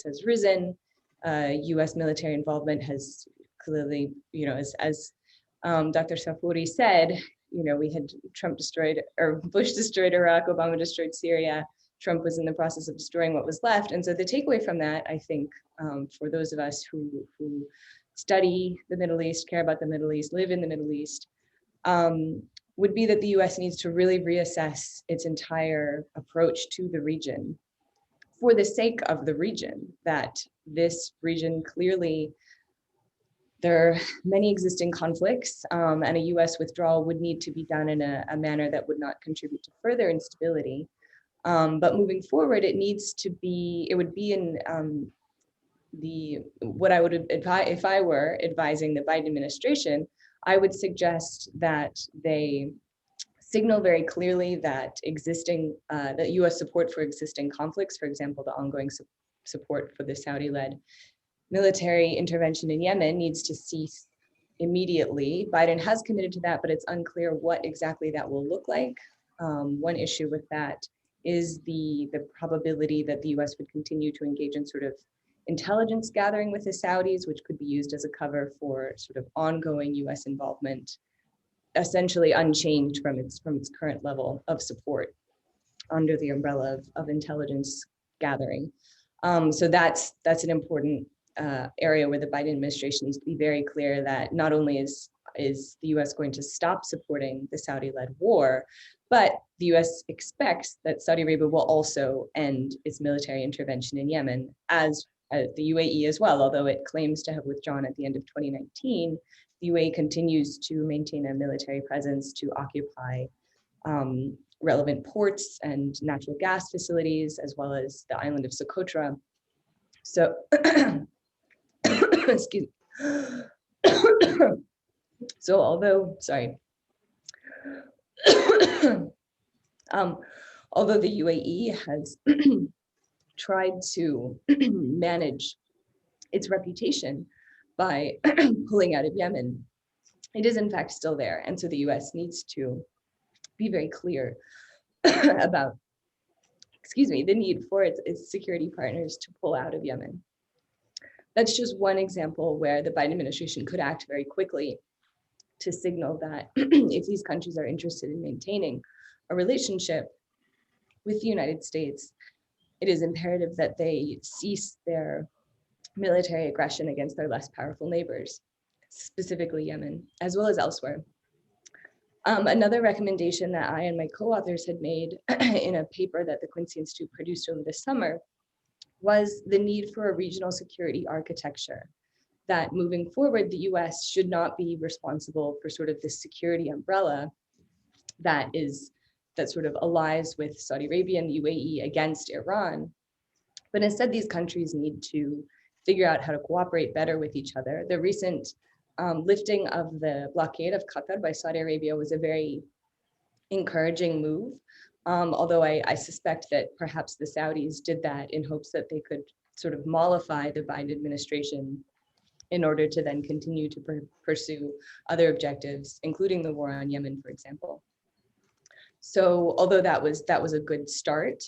has risen. US military involvement has clearly, as Dr. Safuri said, we had Trump destroyed, or Bush destroyed Iraq, Obama destroyed Syria, Trump was in the process of destroying what was left. And so the takeaway from that, I think, for those of us who study the Middle East, care about the Middle East, live in the Middle East, would be that the US needs to really reassess its entire approach to the region for the sake of the region, that this region clearly, there are many existing conflicts, and a US withdrawal would need to be done in a manner that would not contribute to further instability. But moving forward, it needs to be, it would be in what I would advise, if I were advising the Biden administration, I would suggest that they signal very clearly that that US support for existing conflicts, for example, the ongoing support for the Saudi-led military intervention in Yemen, needs to cease immediately. Biden has committed to that, but it's unclear what exactly that will look like. One issue with that is the probability that the US would continue to engage in sort of intelligence gathering with the Saudis, which could be used as a cover for sort of ongoing US involvement, essentially unchanged from its current level of support under the umbrella of intelligence gathering. So that's an important area where the Biden administration needs to be very clear that not only is the US going to stop supporting the Saudi-led war, but the US expects that Saudi Arabia will also end its military intervention in Yemen, as the UAE as well, although it claims to have withdrawn at the end of 2019. The UAE continues to maintain a military presence to occupy relevant ports and natural gas facilities, as well as the island of Socotra. So, excuse me. So although, sorry, although the UAE has tried to manage its reputation by pulling out of Yemen, it is in fact still there. And so the US needs to be very clear about, the need for its security partners to pull out of Yemen. That's just one example where the Biden administration could act very quickly to signal that if these countries are interested in maintaining a relationship with the United States, it is imperative that they cease their military aggression against their less powerful neighbors, specifically Yemen, as well as elsewhere. Another recommendation that I and my co-authors had made in a paper that the Quincy Institute produced over the summer was the need for a regional security architecture, that moving forward, the US should not be responsible for sort of this security umbrella that sort of allies with Saudi Arabia and the UAE against Iran. But instead, these countries need to figure out how to cooperate better with each other. The recent lifting of the blockade of Qatar by Saudi Arabia was a very encouraging move, although I suspect that perhaps the Saudis did that in hopes that they could sort of mollify the Biden administration in order to then continue to pursue other objectives, including the war on Yemen, for example. So although that was a good start,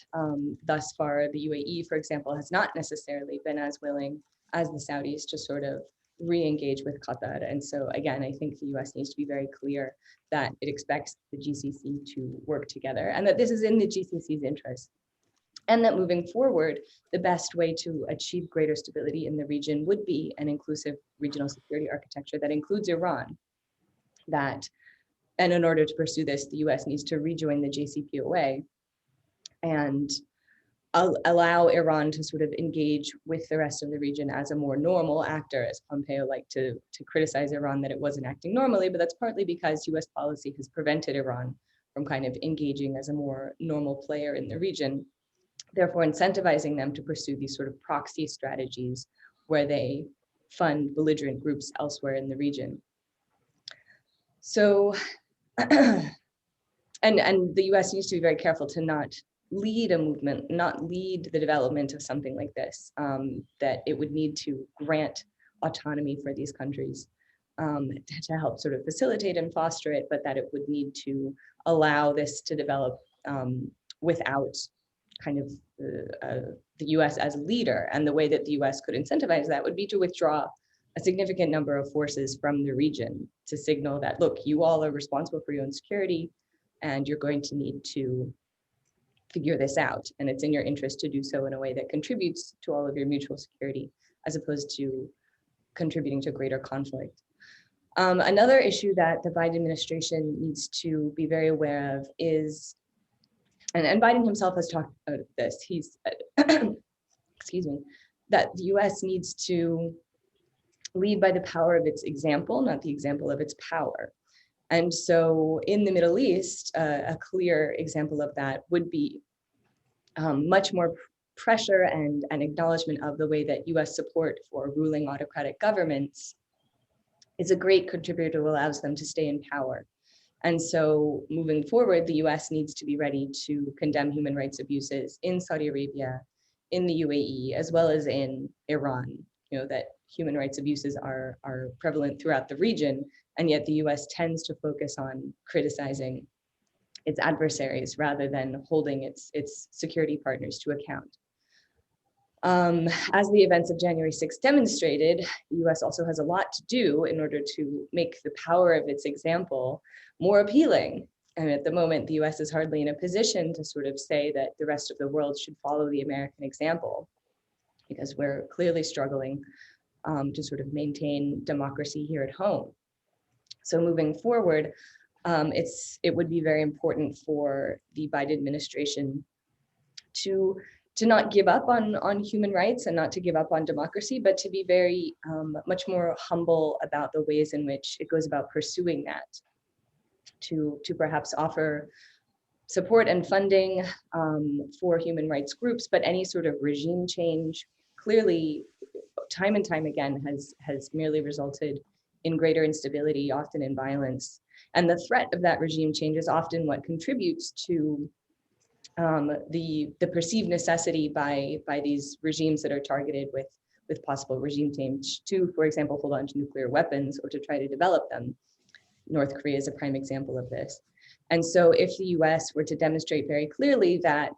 thus far the UAE, for example, has not necessarily been as willing as the Saudis to sort of re-engage with Qatar. And so again, I think the US needs to be very clear that it expects the GCC to work together and that this is in the GCC's interest. And that moving forward, the best way to achieve greater stability in the region would be an inclusive regional security architecture that includes Iran. And in order to pursue this, the US needs to rejoin the JCPOA and allow Iran to sort of engage with the rest of the region as a more normal actor, as Pompeo liked to criticize Iran that it wasn't acting normally, but that's partly because US policy has prevented Iran from kind of engaging as a more normal player in the region, therefore incentivizing them to pursue these sort of proxy strategies where they fund belligerent groups elsewhere in the region. So, and the US needs to be very careful to not lead a movement, not lead the development of something like this, that it would need to grant autonomy for these countries to help sort of facilitate and foster it, but that it would need to allow this to develop without kind of the US as leader, and the way that the US could incentivize that would be to withdraw a significant number of forces from the region to signal that, look, you all are responsible for your own security, and you're going to need to figure this out. And it's in your interest to do so in a way that contributes to all of your mutual security, as opposed to contributing to greater conflict. Another issue that the Biden administration needs to be very aware of is, and Biden himself has talked about this, he's, excuse me, that the US needs to lead by the power of its example, not the example of its power. And so in the Middle East, a clear example of that would be much more pressure and acknowledgement of the way that US support for ruling autocratic governments is a great contributor that allows them to stay in power. And so moving forward, the US needs to be ready to condemn human rights abuses in Saudi Arabia, in the UAE, as well as in Iran. You know, that human rights abuses are prevalent throughout the region, and yet the US tends to focus on criticizing its adversaries rather than holding its security partners to account. As the events of January 6th demonstrated, the US also has a lot to do in order to make the power of its example more appealing. And at the moment, the US is hardly in a position to sort of say that the rest of the world should follow the American example, because we're clearly struggling to sort of maintain democracy here at home. So moving forward, it would be very important for the Biden administration to not give up on human rights and not to give up on democracy, but to be very much more humble about the ways in which it goes about pursuing that, to perhaps offer support and funding for human rights groups, but any sort of regime change clearly, time and time again, has merely resulted in greater instability, often in violence. And the threat of that regime change is often what contributes to the perceived necessity by these regimes that are targeted with possible regime change to, for example, hold on to nuclear weapons or to try to develop them. North Korea is a prime example of this. And so if the US were to demonstrate very clearly that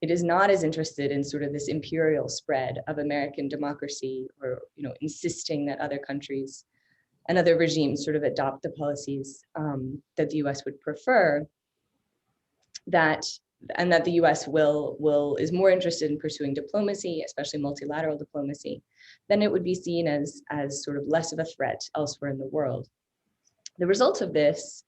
it is not as interested in sort of this imperial spread of American democracy, or insisting that other countries and other regimes sort of adopt the policies that the US would prefer, that the US is more interested in pursuing diplomacy, especially multilateral diplomacy, then it would be seen as sort of less of a threat elsewhere in the world. The result of this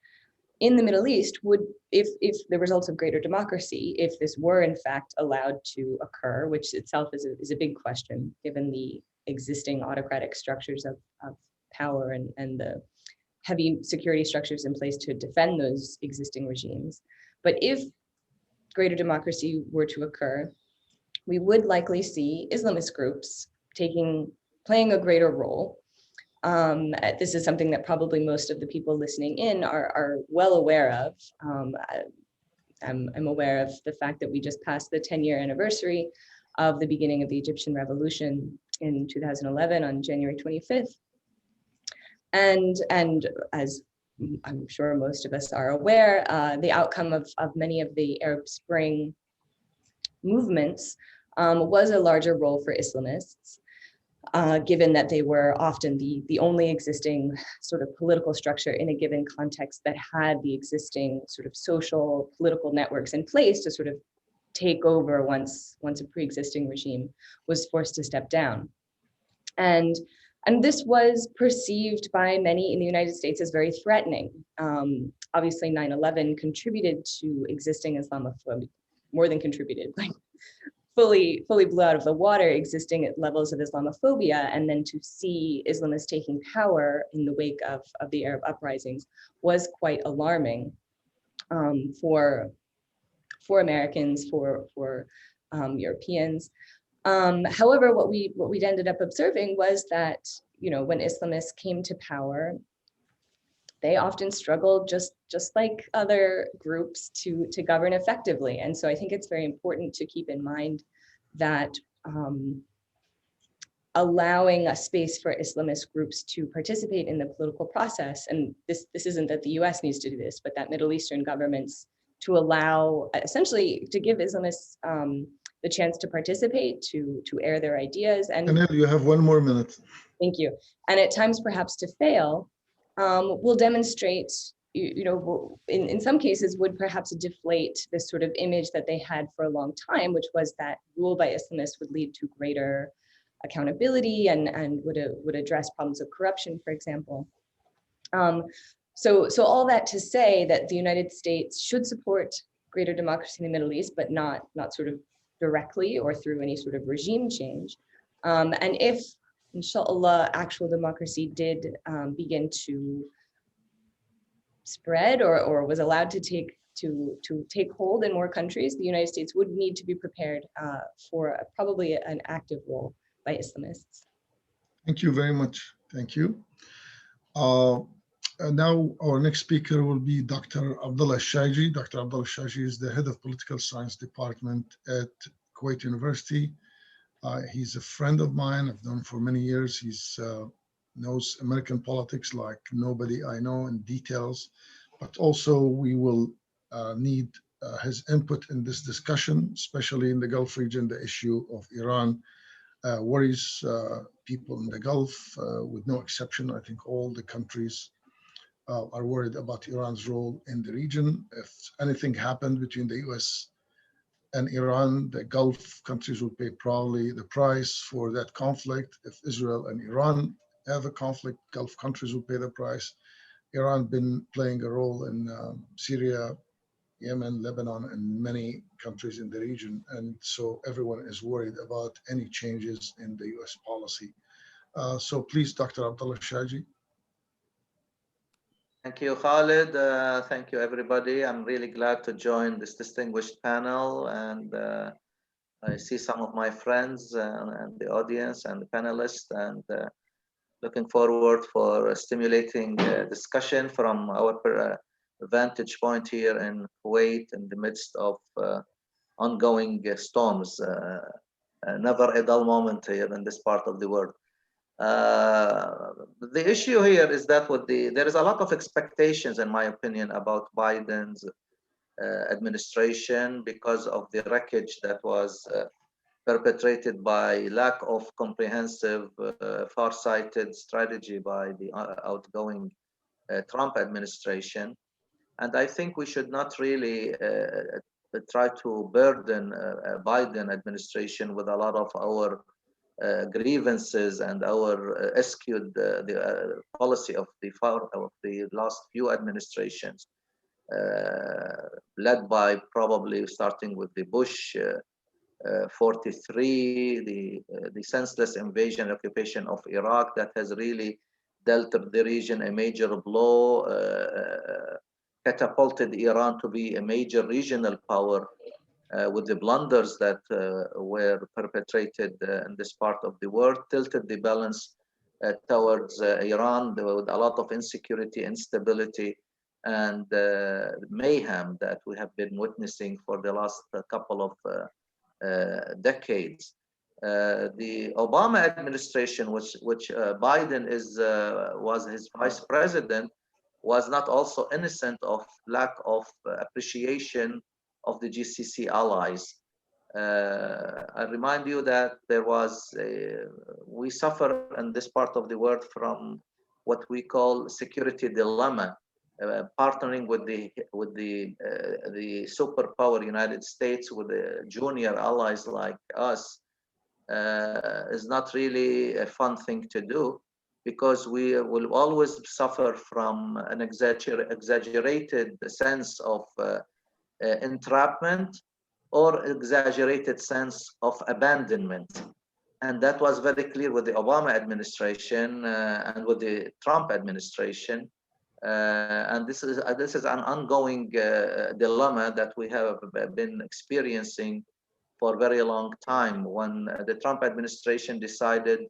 in the Middle East would, if the results of greater democracy, if this were in fact allowed to occur, which itself is a big question given the existing autocratic structures of power and the heavy security structures in place to defend those existing regimes. But if greater democracy were to occur, we would likely see Islamist groups playing a greater role. This is something that probably most of the people listening in are well aware of. I'm aware of the fact that we just passed the 10-year anniversary of the beginning of the Egyptian Revolution in 2011 on January 25th. And as I'm sure most of us are aware, the outcome of many of the Arab Spring movements was a larger role for Islamists, given that they were often the only existing sort of political structure in a given context that had the existing sort of social political networks in place to sort of take over once a pre-existing regime was forced to step down. And this was perceived by many in the United States as very threatening. Obviously, 9/11 contributed to existing Islamophobia, more than contributed, like fully blew out of the water existing at levels of Islamophobia. And then to see Islamists taking power in the wake of the Arab uprisings was quite alarming for Americans, for Europeans. However, what we'd ended up observing was that, when Islamists came to power, they often struggled just like other groups to govern effectively. And so I think it's very important to keep in mind that allowing a space for Islamist groups to participate in the political process, and this isn't that the US needs to do this, but that Middle Eastern governments to allow, essentially, to give Islamists the chance to participate, to air their ideas. And Annelle, you have 1 more minute. thank you. And at times perhaps to fail, will demonstrate, in some cases would perhaps deflate this sort of image that they had for a long time, which was that rule by Islamists would lead to greater accountability and would address problems of corruption, for example. So all that to say that the United States should support greater democracy in the Middle East, but not sort of directly or through any sort of regime change. And if, inshallah, actual democracy did begin to spread or was allowed to take hold in more countries, the United States would need to be prepared for probably an active role by Islamists. Thank you very much. Thank you. Now our next speaker will be Dr. Abdullah Al Shayji. Dr. Abdullah Al Shayji is the head of political science department at Kuwait University. He's a friend of mine. I've known him for many years. He's knows American politics like nobody I know in details, but also we will need his input in this discussion, especially in the Gulf region. The issue of Iran worries people in the Gulf, with no exception. I think all the countries are worried about Iran's role in the region. If anything happened between the US and Iran, the Gulf countries will pay probably the price for that conflict. If Israel and Iran have a conflict, Gulf countries will pay the price. Iran been playing a role in Syria, Yemen, Lebanon, and many countries in the region. And so everyone is worried about any changes in the US policy. So please, Dr. Abdullah Shayji. Thank you, Khalid. Thank you, everybody. I'm really glad to join this distinguished panel, and I see some of my friends and the audience and the panelists, and looking forward for a stimulating discussion from our vantage point here in Kuwait in the midst of ongoing storms. Never a dull moment here in this part of the world. The issue here is that there is a lot of expectations, in my opinion, about Biden's administration because of the wreckage that was perpetrated by lack of comprehensive, far-sighted strategy by the outgoing Trump administration. And I think we should not really try to burden Biden administration with a lot of our grievances and our skewed the policy of the last few administrations, led by probably starting with the Bush 43, the senseless invasion and occupation of Iraq that has really dealt the region a major blow, catapulted Iran to be a major regional power with the blunders that were perpetrated in this part of the world, tilted the balance towards Iran with a lot of insecurity, instability, and mayhem that we have been witnessing for the last couple of decades. The Obama administration, which Biden was his vice president, was not also innocent of lack of appreciation of the GCC allies. I remind you that we suffer in this part of the world from what we call security dilemma. Partnering with the superpower United States with the junior allies like us is not really a fun thing to do, because we will always suffer from an exaggerated sense of entrapment or exaggerated sense of abandonment. And that was very clear with the Obama administration and with the Trump administration. And this is an ongoing dilemma that we have been experiencing for a very long time. When the Trump administration decided,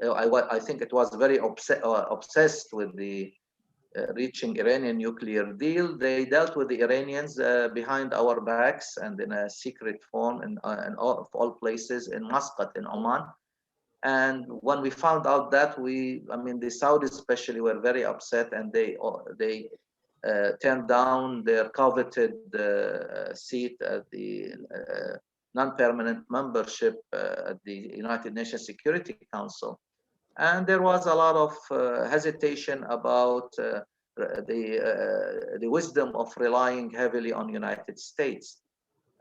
I think it was very obsessed with the reaching Iranian nuclear deal, they dealt with the Iranians behind our backs and in a secret form in all places in Muscat in Oman. And when we found out that, the Saudis especially were very upset, and they turned down their coveted seat at the non-permanent membership at the United Nations Security Council. And there was a lot of hesitation about the wisdom of relying heavily on United States.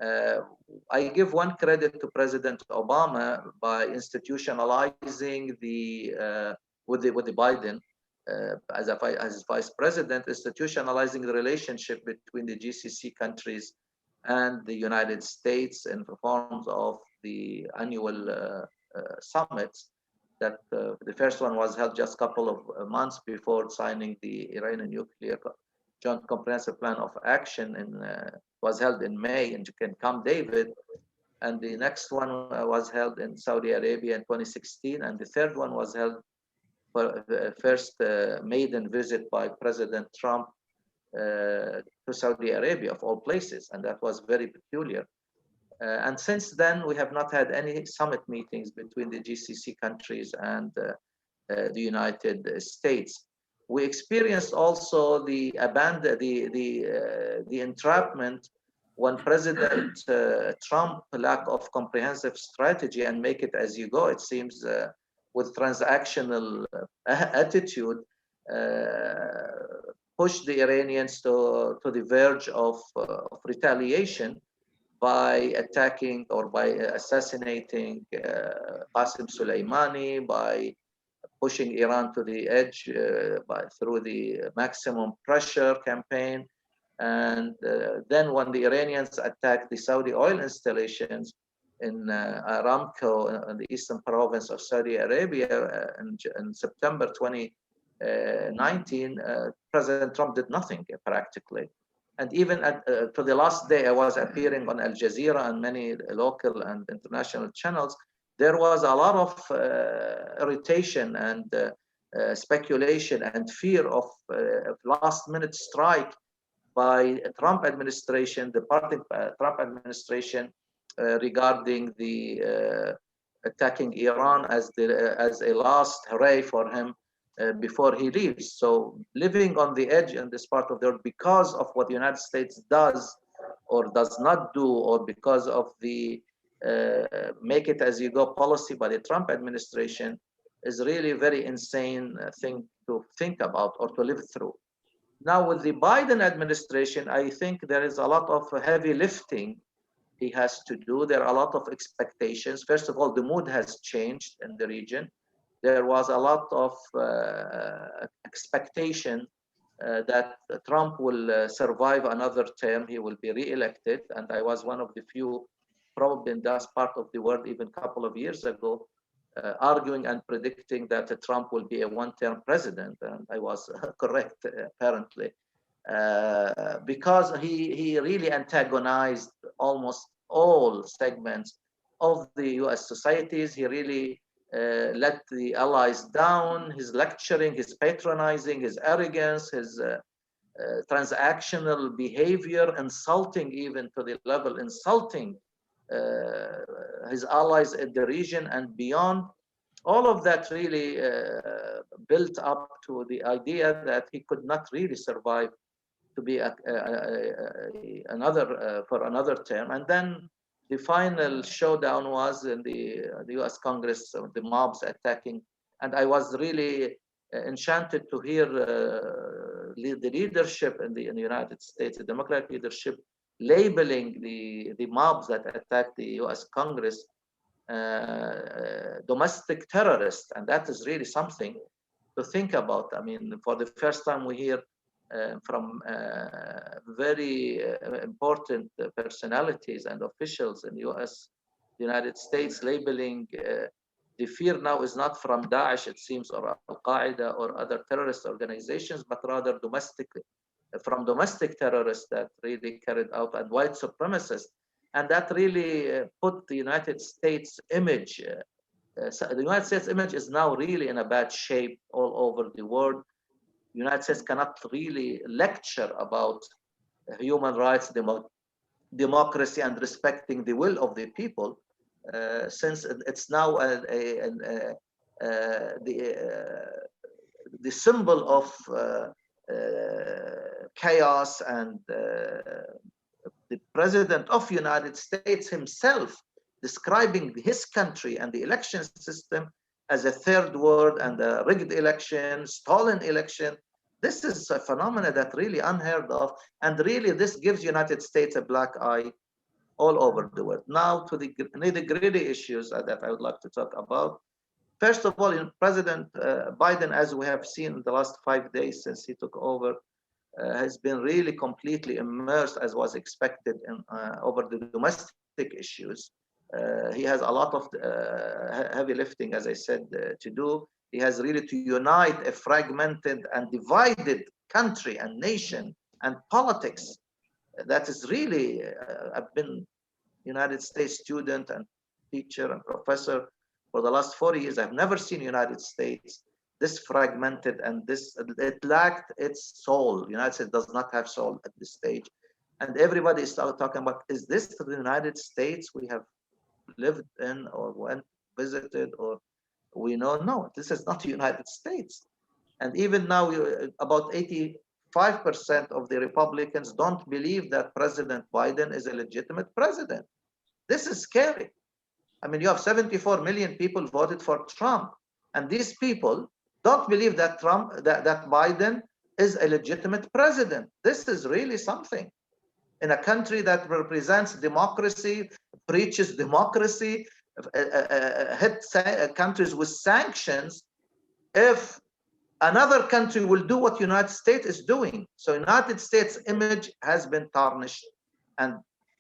I give one credit to President Obama by institutionalizing with the Biden as vice president, institutionalizing the relationship between the GCC countries and the United States in the forms of the annual summits. That the first one was held just a couple of months before signing the Iranian nuclear joint comprehensive plan of action, and was held in May in Camp David, and the next one was held in Saudi Arabia in 2016, and the third one was held for the first maiden visit by President Trump to Saudi Arabia, of all places, and that was very peculiar. And since then, we have not had any summit meetings between the GCC countries and the United States. We experienced also the entrapment when President Trump lack of comprehensive strategy and make it as you go, it seems, with transactional attitude, pushed the Iranians to the verge of retaliation by attacking or by assassinating Qasem Soleimani, by pushing Iran to the edge through the maximum pressure campaign. And then when the Iranians attacked the Saudi oil installations in Aramco in the eastern province of Saudi Arabia in September 2019, President Trump did nothing practically. And even to the last day, I was appearing on Al Jazeera and many local and international channels. There was a lot of irritation and speculation and fear of last-minute strike by Trump administration, the party Trump administration, regarding the attacking Iran as a last hooray for him before he leaves. So living on the edge in this part of the world because of what the United States does or does not do, or because of the make it as you go policy by the Trump administration, is really a very insane thing to think about or to live through. Now with the Biden administration, I think there is a lot of heavy lifting he has to do. There are a lot of expectations. First of all, the mood has changed in the region. There was a lot of expectation that Trump will survive another term. He will be re-elected. And I was one of the few, probably in that part of the world, even a couple of years ago, arguing and predicting that Trump will be a one-term president. And I was correct, apparently, because he really antagonized almost all segments of the US societies. He really let the allies down. His lecturing, his patronizing, his arrogance, his transactional behavior, insulting even to the level, insulting his allies in the region and beyond. All of that really built up to the idea that he could not really survive to be for another term. And then the final showdown was in the US Congress, the mobs attacking. And I was really enchanted to hear the leadership in the United States, the Democratic leadership, labeling the mobs that attacked the US Congress domestic terrorists. And that is really something to think about. I mean, for the first time we hear from very important personalities and officials in the United States labeling the fear now is not from Daesh, it seems, or Al-Qaeda or other terrorist organizations, but rather domestically, from domestic terrorists that really carried out and white supremacists. And that really put the United States image, the United States image is now really in a bad shape all over the world. The United States cannot really lecture about human rights, democracy, and respecting the will of the people, since it's now the symbol of chaos, and the president of United States himself describing his country and the election system as a third world and a rigged election, stolen election. This is a phenomenon that really unheard of, and really this gives United States a black eye all over the world. Now to the nitty-gritty issues that I would like to talk about. First of all, President Biden, as we have seen in the last 5 days since he took over, has been really completely immersed, as was expected, in over the domestic issues. He has a lot of heavy lifting, as I said, to do. He has really to unite a fragmented and divided country and nation and politics. That is really, I've been United States student and teacher and professor for the last 40 years. I've never seen United States this fragmented, and it lacked its soul. United States does not have soul at this stage. And everybody is talking about, is this the United States we have lived in or went visited, or we know? No, this is not the United States. And even now, about 85% of the Republicans don't believe that President Biden is a legitimate president. This is scary. I mean, you have 74 million people voted for Trump, and these people don't believe that that Biden is a legitimate president. This is really something. In a country that represents democracy, preaches democracy, hit countries with sanctions, if another country will do what United States is doing. So United States image has been tarnished, and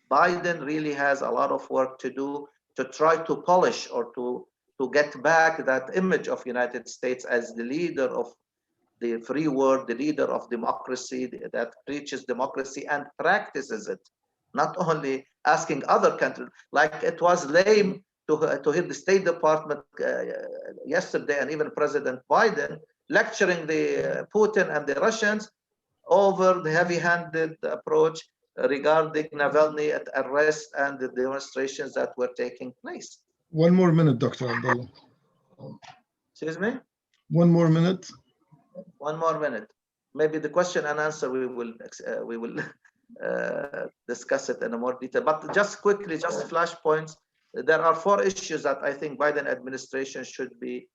Biden really has a lot of work to do to try to polish or to get back that image of United States as the leader of the free world, the leader of democracy that preaches democracy and practices it, not only asking other countries. Like it was lame to hear the State Department yesterday, and even President Biden lecturing the Putin and the Russians over the heavy-handed approach regarding Navalny arrest and the demonstrations that were taking place. 1 more minute, Dr. Abdullah. Excuse me? 1 more minute. 1 more minute. Maybe the question and answer we will discuss it in a more detail. But just quickly, just flash points. There are 4 issues that I think Biden administration should be,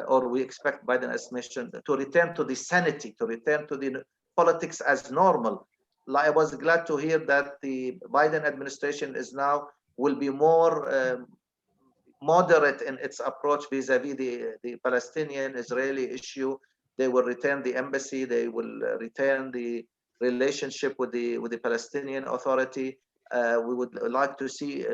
or we expect Biden administration to return to the sanity, to return to the politics as normal. I was glad to hear that the Biden administration will be more moderate in its approach vis-a-vis the Palestinian-Israeli issue. They will return the embassy. They will return the relationship with the Palestinian Authority. We would like to see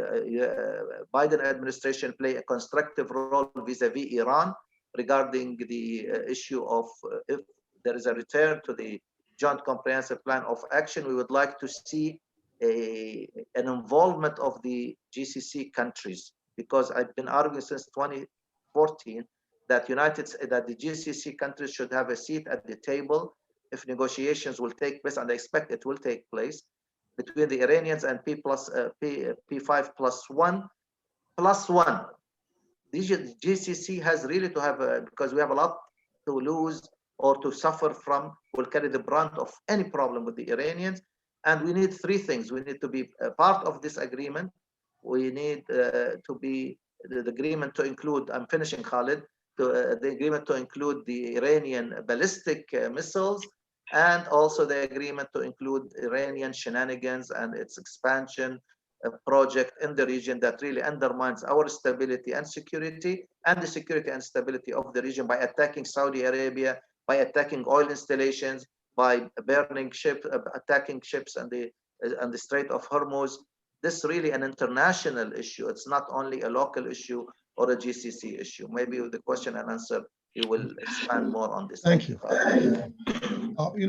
Biden administration play a constructive role vis-a-vis Iran regarding the issue of if there is a return to the Joint Comprehensive Plan of Action. We would like to see an involvement of the GCC countries, because I've been arguing since 2014 that the GCC countries should have a seat at the table if negotiations will take place, and I expect it will take place, between the Iranians and P5+1. The GCC has really to have because we have a lot to lose or to suffer from, will carry the brunt of any problem with the Iranians. And we need 3 things. We need to be a part of this agreement. We need to be the agreement to include, I'm finishing, Khalid, the agreement to include the Iranian ballistic missiles, and also the agreement to include Iranian shenanigans and its expansion project in the region that really undermines our stability and security, and the security and stability of the region by attacking Saudi Arabia, by attacking oil installations, by burning ships, attacking ships and the Strait of Hormuz. This is really an international issue. It's not only a local issue or a GCC issue. Maybe with the question and answer, you will expand more on this. Thank you.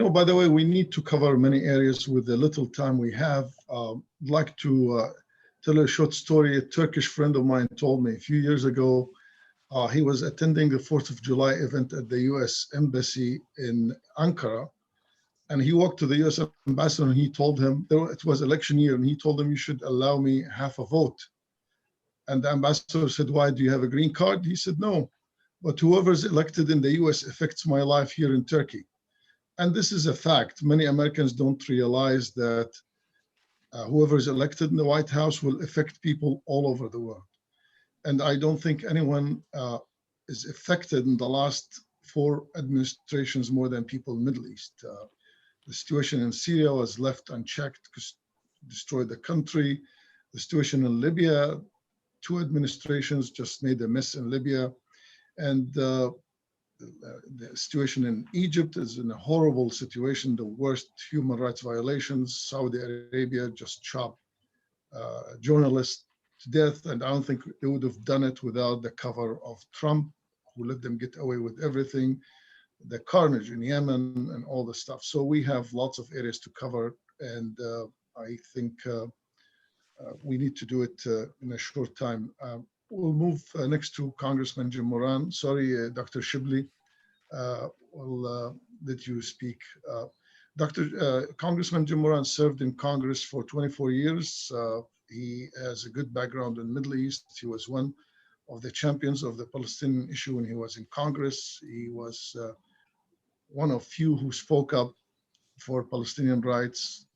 By the way, we need to cover many areas with the little time we have. I'd like to tell a short story. A Turkish friend of mine told me a few years ago, he was attending the 4th of July event at the US Embassy in Ankara. And he walked to the US ambassador and he told him, it was election year, and he told him, you should allow me half a vote. And the ambassador said, why, do you have a green card? He said, no, but whoever's elected in the US affects my life here in Turkey. and this is a fact. Many Americans don't realize that whoever is elected in the White House will affect people all over the world. And I don't think anyone is affected in the last 4 administrations more than people in the Middle East. The situation in Syria was left unchecked because it destroyed the country. The situation in Libya, 2 administrations just made a mess in Libya. And the situation in Egypt is in a horrible situation, the worst human rights violations. Saudi Arabia just chopped journalists to death, and I don't think they would have done it without the cover of Trump, who let them get away with everything, the carnage in Yemen and all the stuff. So we have lots of areas to cover, and I think we need to do it in a short time. We'll move next to Congressman Jim Moran. Sorry, Dr. Shibley, we'll let you speak. Congressman Jim Moran served in Congress for 24 years. He has a good background in the Middle East. He was one of the champions of the Palestinian issue when he was in Congress. He was one of few who spoke up for Palestinian rights,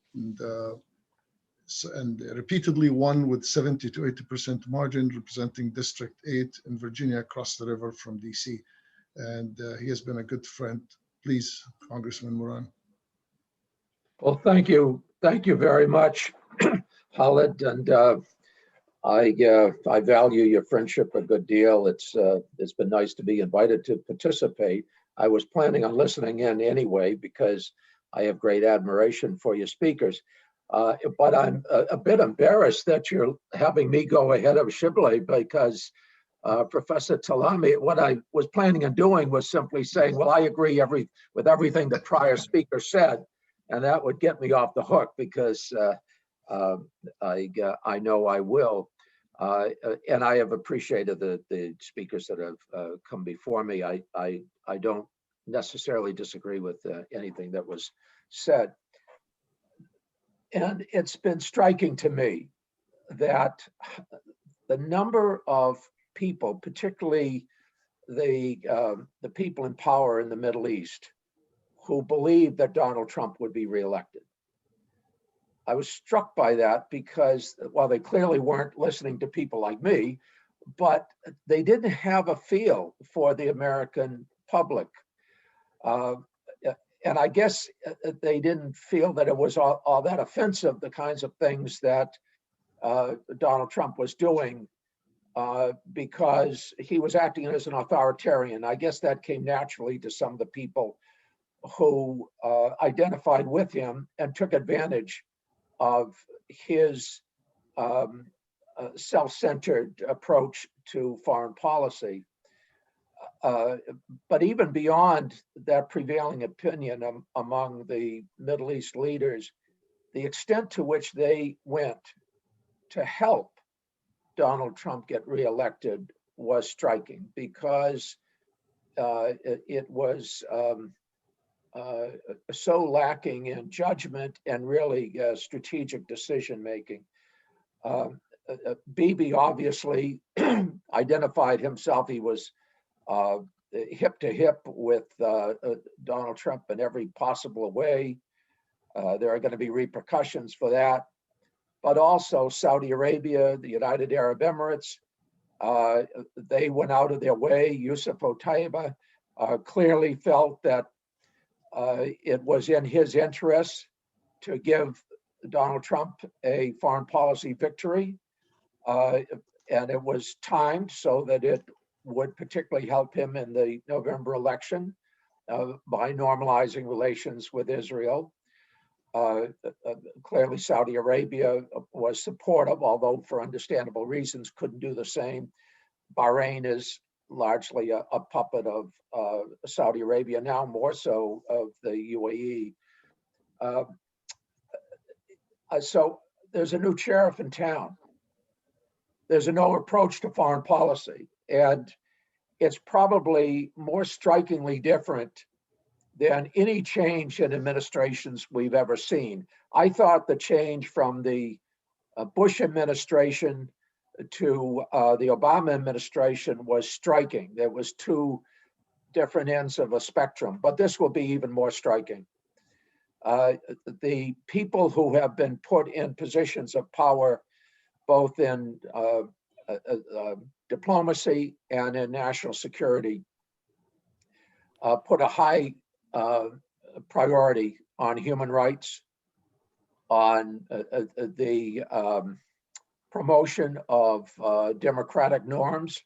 and repeatedly won with 70 to 80% margin, representing District 8 in Virginia across the river from DC. And he has been a good friend. Please, Congressman Moran. Well, thank you. Thank you very much, Khalid. And I value your friendship a good deal. It's been nice to be invited to participate. I was planning on listening in anyway because I have great admiration for your speakers. But I'm a bit embarrassed that you're having me go ahead of Shibley because Professor Telhami, what I was planning on doing was simply saying, well, I agree with everything the prior speaker said, and that would get me off the hook because I know I will. And I have appreciated the speakers that have come before me. I don't necessarily disagree with anything that was said. And it's been striking to me that the number of people, particularly the people in power in the Middle East, who believed that Donald Trump would be reelected. I was struck by that because while they clearly weren't listening to people like me, but they didn't have a feel for the American public. And I guess they didn't feel that it was all that offensive, the kinds of things that Donald Trump was doing, because he was acting as an authoritarian. I guess that came naturally to some of the people who identified with him and took advantage of his self-centered approach to foreign policy. But even beyond that prevailing opinion among the Middle East leaders, the extent to which they went to help Donald Trump get reelected was striking, because it was so lacking in judgment and really strategic decision making. Bibi obviously identified himself. He was hip to hip with Donald Trump in every possible way. There are going to be repercussions for that. But also Saudi Arabia, the United Arab Emirates, they went out of their way. Yusuf Otaiba clearly felt that it was in his interest to give Donald Trump a foreign policy victory. And it was timed so that it would particularly help him in the November election by normalizing relations with Israel. Clearly, Saudi Arabia was supportive, although for understandable reasons couldn't do the same. Bahrain is largely a puppet of Saudi Arabia, now more so of the UAE. So there's a new sheriff in town. There's a no approach to foreign policy. And it's probably more strikingly different than any change in administrations we've ever seen. I thought the change from the Bush administration to the Obama administration was striking. There was two different ends of a spectrum, but this will be even more striking. the people who have been put in positions of power, both in diplomacy and in national security, put a high priority on human rights, on the promotion of democratic norms,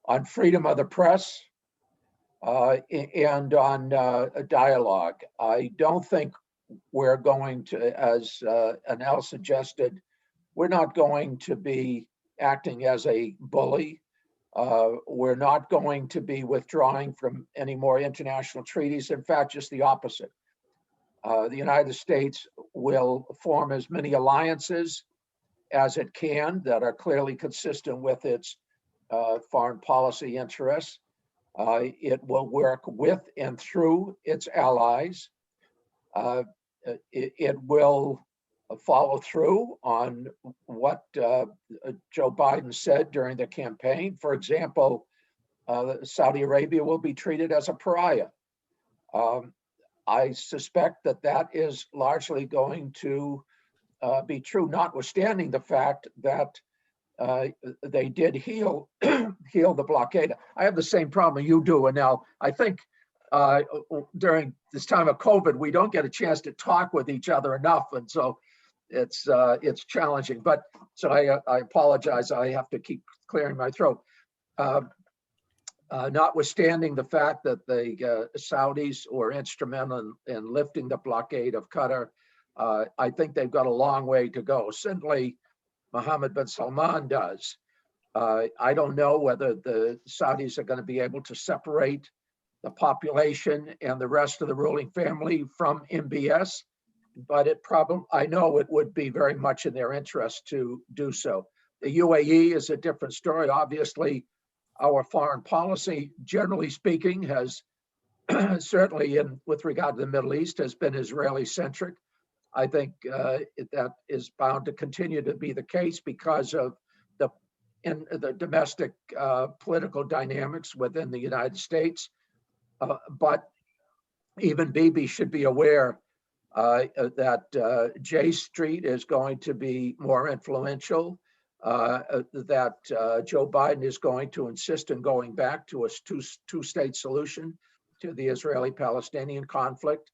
on freedom of the press, and on dialogue. I don't think we're going to, as Annelle suggested, we're not going to be acting as a bully. We're not going to be withdrawing from any more international treaties. In fact, just the opposite. The United States will form as many alliances as it can that are clearly consistent with its foreign policy interests. It will work with and through its allies. It will follow through on what Joe Biden said during the campaign. For example, Saudi Arabia will be treated as a pariah. I suspect that that is largely going to be true, notwithstanding the fact that they did heal the blockade. I have the same problem you do, and now I think during this time of COVID, we don't get a chance to talk with each other enough, and so it's challenging. But so I apologize. I have to keep clearing my throat. Notwithstanding the fact that the Saudis were instrumental in lifting the blockade of Qatar, I think they've got a long way to go. Certainly, Mohammed bin Salman does. I don't know whether the Saudis are going to be able to separate the population and the rest of the ruling family from MBS, but I know it would be very much in their interest to do so. The UAE is a different story. Obviously, our foreign policy, generally speaking, has certainly with regard to the Middle East, has been Israeli-centric. I think that is bound to continue to be the case because of the domestic political dynamics within the United States. But even Bibi should be aware that J Street is going to be more influential, that Joe Biden is going to insist on going back to a two-state solution to the Israeli-Palestinian conflict,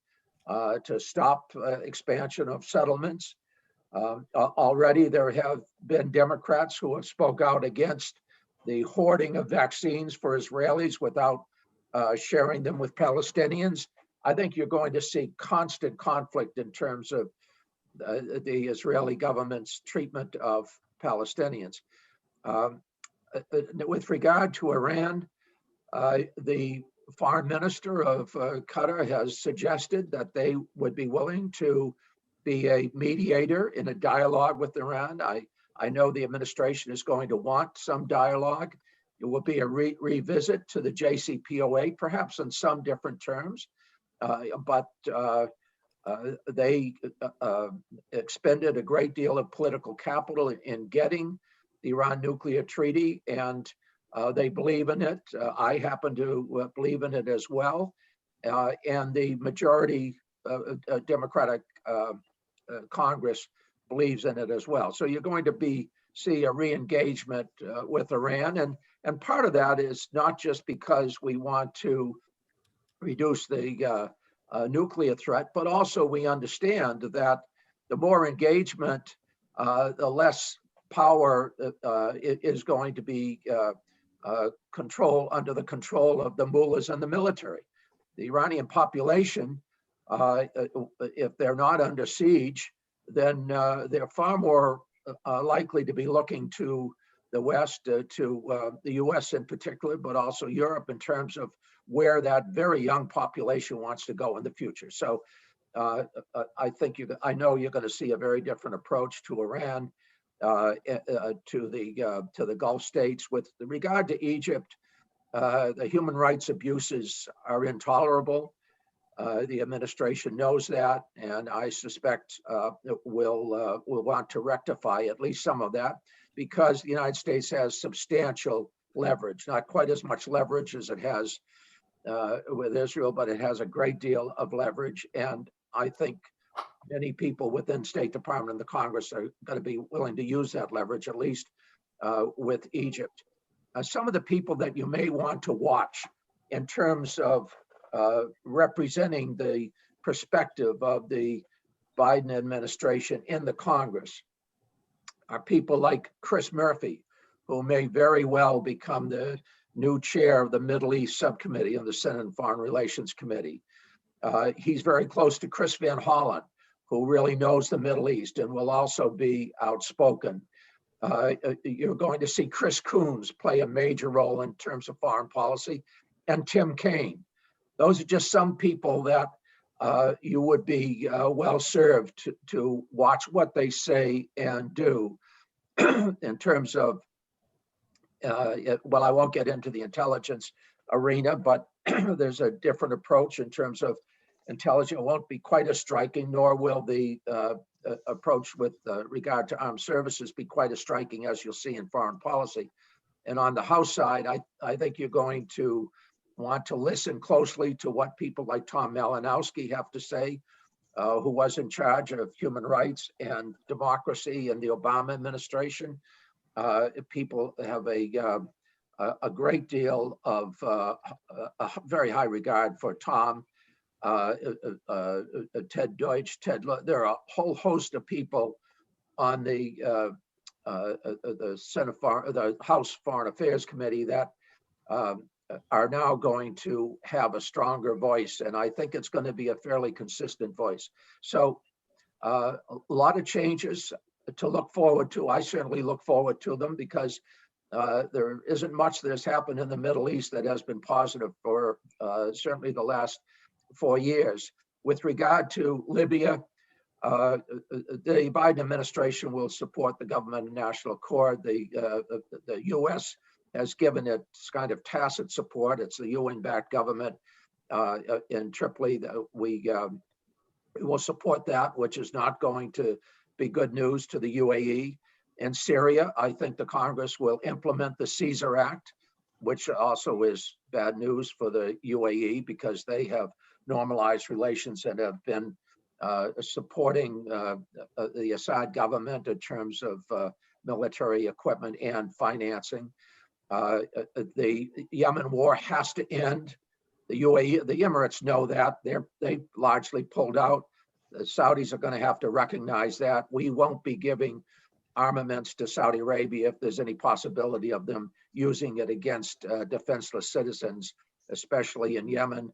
to stop expansion of settlements. Already there have been Democrats who have spoke out against the hoarding of vaccines for Israelis without sharing them with Palestinians. I think you're going to see constant conflict in terms of the Israeli government's treatment of Palestinians. With regard to Iran, the foreign minister of Qatar has suggested that they would be willing to be a mediator in a dialogue with Iran. I know the administration is going to want some dialogue. It will be a revisit to the JCPOA, perhaps on some different terms, but they expended a great deal of political capital in getting the Iran nuclear treaty, and they believe in it. I happen to believe in it as well. And the majority Democratic Congress believes in it as well. So you're going to see a re-engagement with Iran. And part of that is not just because we want to reduce the nuclear threat, but also we understand that the more engagement, the less power is going to be under the control of the mullahs and the military. The Iranian population, if they're not under siege, then they're far more likely to be looking to the West, to the US in particular, but also Europe in terms of where that very young population wants to go in the future. So I know you're going to see a very different approach to Iran, to the Gulf states. With regard to Egypt, the human rights abuses are intolerable. The administration knows that, and I suspect will want to rectify at least some of that, because the United States has substantial leverage, not quite as much leverage as it has with Israel, but it has a great deal of leverage. And I think many people within State Department and the Congress are going to be willing to use that leverage, at least with Egypt. Some of the people that you may want to watch in terms of representing the perspective of the Biden administration in the Congress are people like Chris Murphy, who may very well become the new chair of the Middle East Subcommittee of the Senate Foreign Relations Committee. He's very close to Chris Van Hollen, who really knows the Middle East and will also be outspoken. You're going to see Chris Coons play a major role in terms of foreign policy, and Tim Kaine. Those are just some people that you would be well served to watch what they say and do in terms of, well, I won't get into the intelligence arena, but there's a different approach in terms of intelligence. It won't be quite as striking, nor will the approach with regard to armed services be quite as striking as you'll see in foreign policy. And on the House side, I think you're going to want to listen closely to what people like Tom Malinowski have to say, who was in charge of human rights and democracy in the Obama administration. People have a great deal of a very high regard for Tom, Ted Deutsch, there are a whole host of people on the the House Foreign Affairs Committee that are now going to have a stronger voice, and I think it's going to be a fairly consistent voice. So a lot of changes to look forward to. I certainly look forward to them because there isn't much that has happened in the Middle East that has been positive for certainly the last 4 years. With regard to Libya, the Biden administration will support the government and national accord. The U.S. has given its kind of tacit support. It's the UN-backed government in Tripoli. We will support that, which is not going to be good news to the UAE. In Syria, I think the Congress will implement the Caesar Act, which also is bad news for the UAE because they have normalized relations and have been supporting the Assad government in terms of military equipment and financing. The Yemen war has to end. The UAE, the Emirates know that. They largely pulled out. The Saudis are going to have to recognize that. We won't be giving armaments to Saudi Arabia if there's any possibility of them using it against defenseless citizens, especially in Yemen.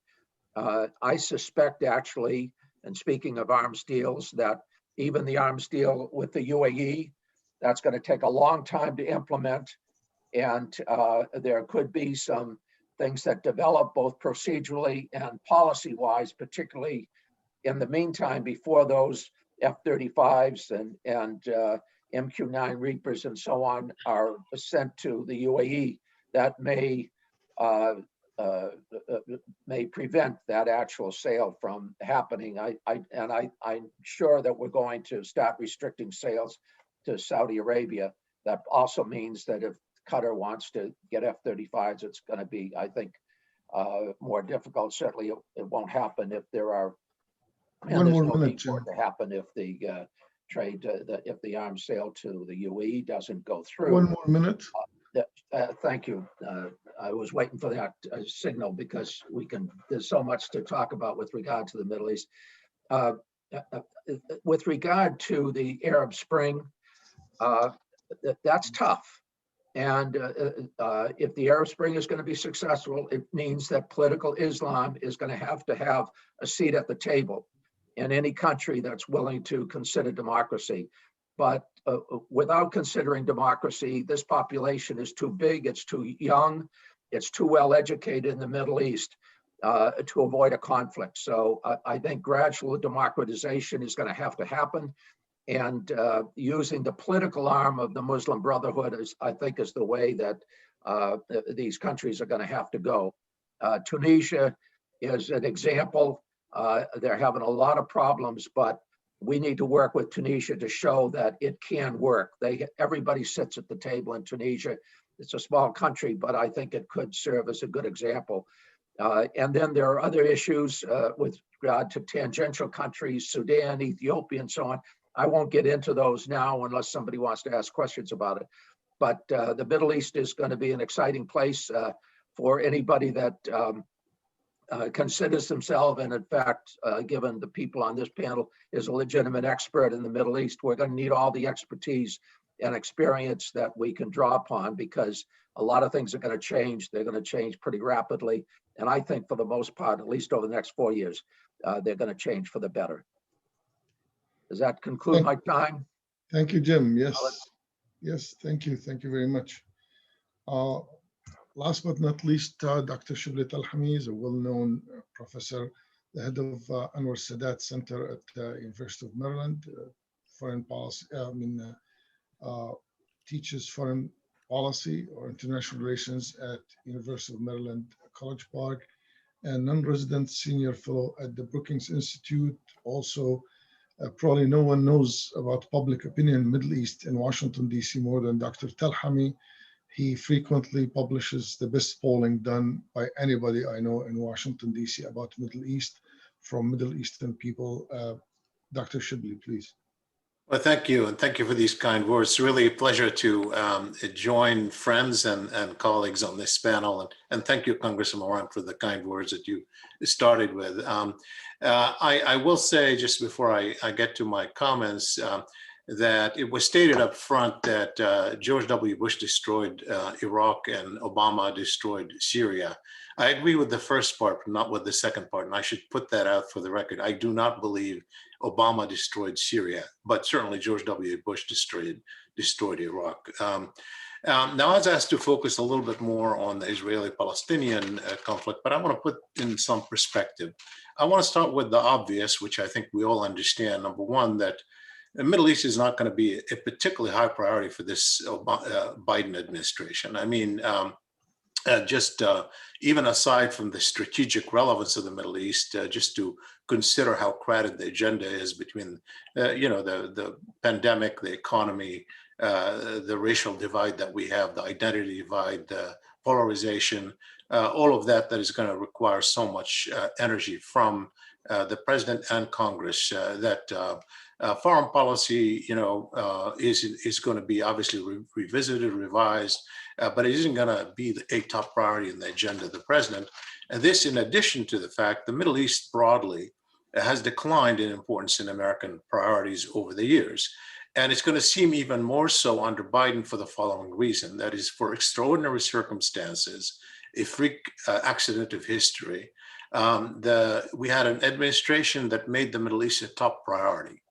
I suspect actually, and speaking of arms deals, that even the arms deal with the UAE, that's going to take a long time to implement. And there could be some things that develop both procedurally and policy-wise, particularly in the meantime, before those F-35s and MQ-9 Reapers and so on are sent to the UAE, that may prevent that actual sale from happening. I'm sure that we're going to start restricting sales to Saudi Arabia. That also means that if Qatar wants to get F-35s, it's going to be, I think, more difficult. Certainly, it won't happen if there are. One more minute, Jim. To happen if the trade, if the arms sale to the UAE doesn't go through. 1 more minute. Thank you. I was waiting for that signal because there's so much to talk about with regard to the Middle East. With regard to the Arab Spring, that's tough. And if the Arab Spring is going to be successful, it means that political Islam is going to have a seat at the table in any country that's willing to consider democracy. But without considering democracy, this population is too big, it's too young, it's too well educated in the Middle East to avoid a conflict. So I think gradual democratization is going to happen. And using the political arm of the Muslim Brotherhood I think is the way that these countries are going to have to go. Tunisia is an example. They're having a lot of problems, but we need to work with Tunisia to show that it can work. Everybody sits at the table in Tunisia. It's a small country, but I think it could serve as a good example. And then there are other issues with regard to tangential countries, Sudan, Ethiopia, and so on. I won't get into those now unless somebody wants to ask questions about it. But the Middle East is going to be an exciting place for anybody that considers themselves, and in fact, given the people on this panel, is a legitimate expert in the Middle East. We're going to need all the expertise and experience that we can draw upon, because a lot of things are going to change. They're going to change pretty rapidly. And I think for the most part, at least over the next 4 years, they're going to change for the better. Does that conclude my time? Thank you, Jim. Yes. Yes, thank you. Thank you very much. Last but not least, Dr. Shibley Telhami is a well-known professor, the head of Anwar Sadat Center at the University of Maryland, foreign policy, teaches foreign policy or international relations at University of Maryland, College Park, and non-resident senior fellow at the Brookings Institute. Also, probably no one knows about public opinion in the Middle East in Washington, D.C. more than Dr. Telhami. He frequently publishes the best polling done by anybody I know in Washington, D.C. about Middle East from Middle Eastern people. Dr. Shibley, please. Well, thank you. And thank you for these kind words. It's really a pleasure to join friends and colleagues on this panel. And thank you, Congressman Moran, for the kind words that you started with. I will say, just before I get to my comments, that it was stated up front that George W. Bush destroyed Iraq and Obama destroyed Syria. I agree with the first part, but not with the second part. And I should put that out for the record. I do not believe Obama destroyed Syria, but certainly George W. Bush destroyed Iraq. Now I was asked to focus a little bit more on the Israeli-Palestinian conflict, but I want to put in some perspective. I want to start with the obvious, which I think we all understand. Number one, that the Middle East is not going to be a particularly high priority for this Biden administration. I mean, even aside from the strategic relevance of the Middle East, just to consider how crowded the agenda is between, the pandemic, the economy, the racial divide that we have, the identity divide, the polarization, all of that is going to require so much energy from the president and Congress that foreign policy, is going to be obviously revisited, revised, but it isn't going to be a top priority in the agenda of the president. And this, in addition to the fact the Middle East broadly has declined in importance in American priorities over the years. And it's going to seem even more so under Biden for the following reason. That is, for extraordinary circumstances, a freak accident of history, we had an administration that made the Middle East a top priority.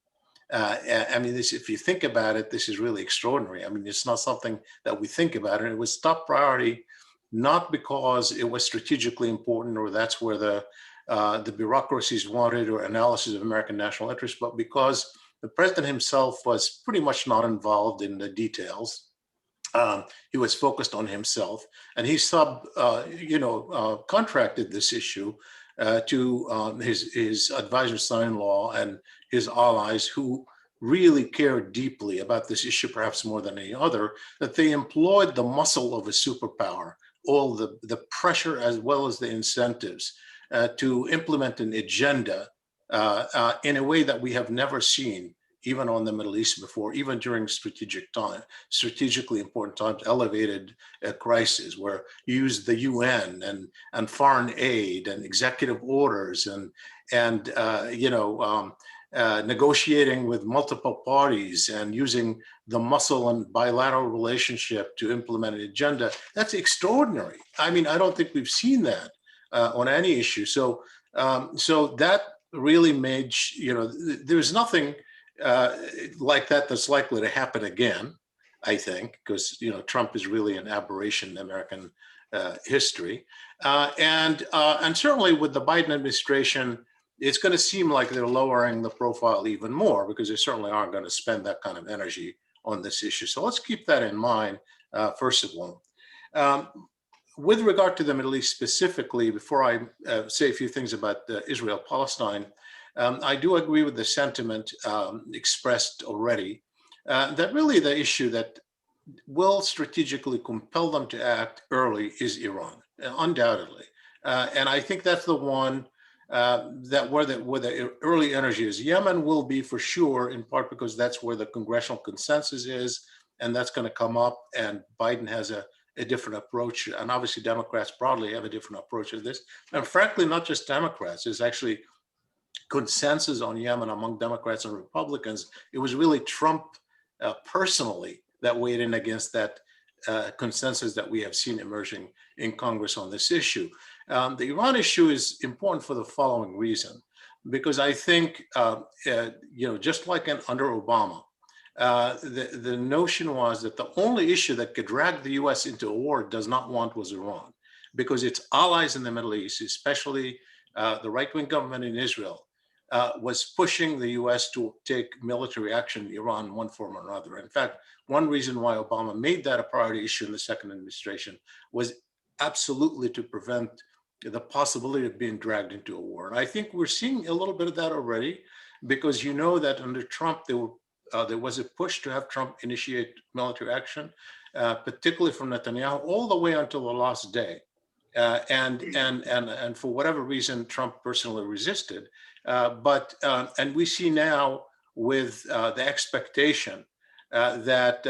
I mean, if you think about it, this is really extraordinary. I mean, it's not something that we think about, and it was top priority, not because it was strategically important or that's where the bureaucracies wanted or analysis of American national interest, but because the president himself was pretty much not involved in the details. He was focused on himself, and he contracted this issue to his advisor son-in-law and his allies, who really cared deeply about this issue, perhaps more than any other, that they employed the muscle of a superpower, all the pressure as well as the incentives to implement an agenda in a way that we have never seen, even on the Middle East before, even during strategically important times, elevated crises, where you use the UN and foreign aid and executive orders and negotiating with multiple parties and using the muscle and bilateral relationship to implement an agenda. That's extraordinary. I mean, I don't think we've seen that on any issue. So that really made, there's nothing like that's likely to happen again, I think, because Trump is really an aberration in American history, and certainly with the Biden administration, it's going to seem like they're lowering the profile even more, because they certainly aren't going to spend that kind of energy on this issue. So let's keep that in mind, first of all. With regard to the Middle East specifically, before I say a few things about Israel-Palestine, I do agree with the sentiment expressed already, that really the issue that will strategically compel them to act early is Iran, undoubtedly. And I think that's the one that where the early energy is. Yemen will be for sure, in part because that's where the congressional consensus is, and that's going to come up. And Biden has a different approach, and obviously Democrats broadly have a different approach to this. And frankly, not just Democrats. There's actually consensus on Yemen among Democrats and Republicans. It was really Trump personally that weighed in against that consensus that we have seen emerging in Congress on this issue. The Iran issue is important for the following reason, because I think, just like under Obama, the notion was that the only issue that could drag the US into a war it does not want was Iran, because its allies in the Middle East, especially the right-wing government in Israel, was pushing the US to take military action in Iran in one form or another. In fact, one reason why Obama made that a priority issue in the second administration was absolutely to prevent the possibility of being dragged into a war. And I think we're seeing a little bit of that already, because you know that under Trump, there was a push to have Trump initiate military action, particularly from Netanyahu, all the way until the last day. And for whatever reason, Trump personally resisted. And we see now with the expectation that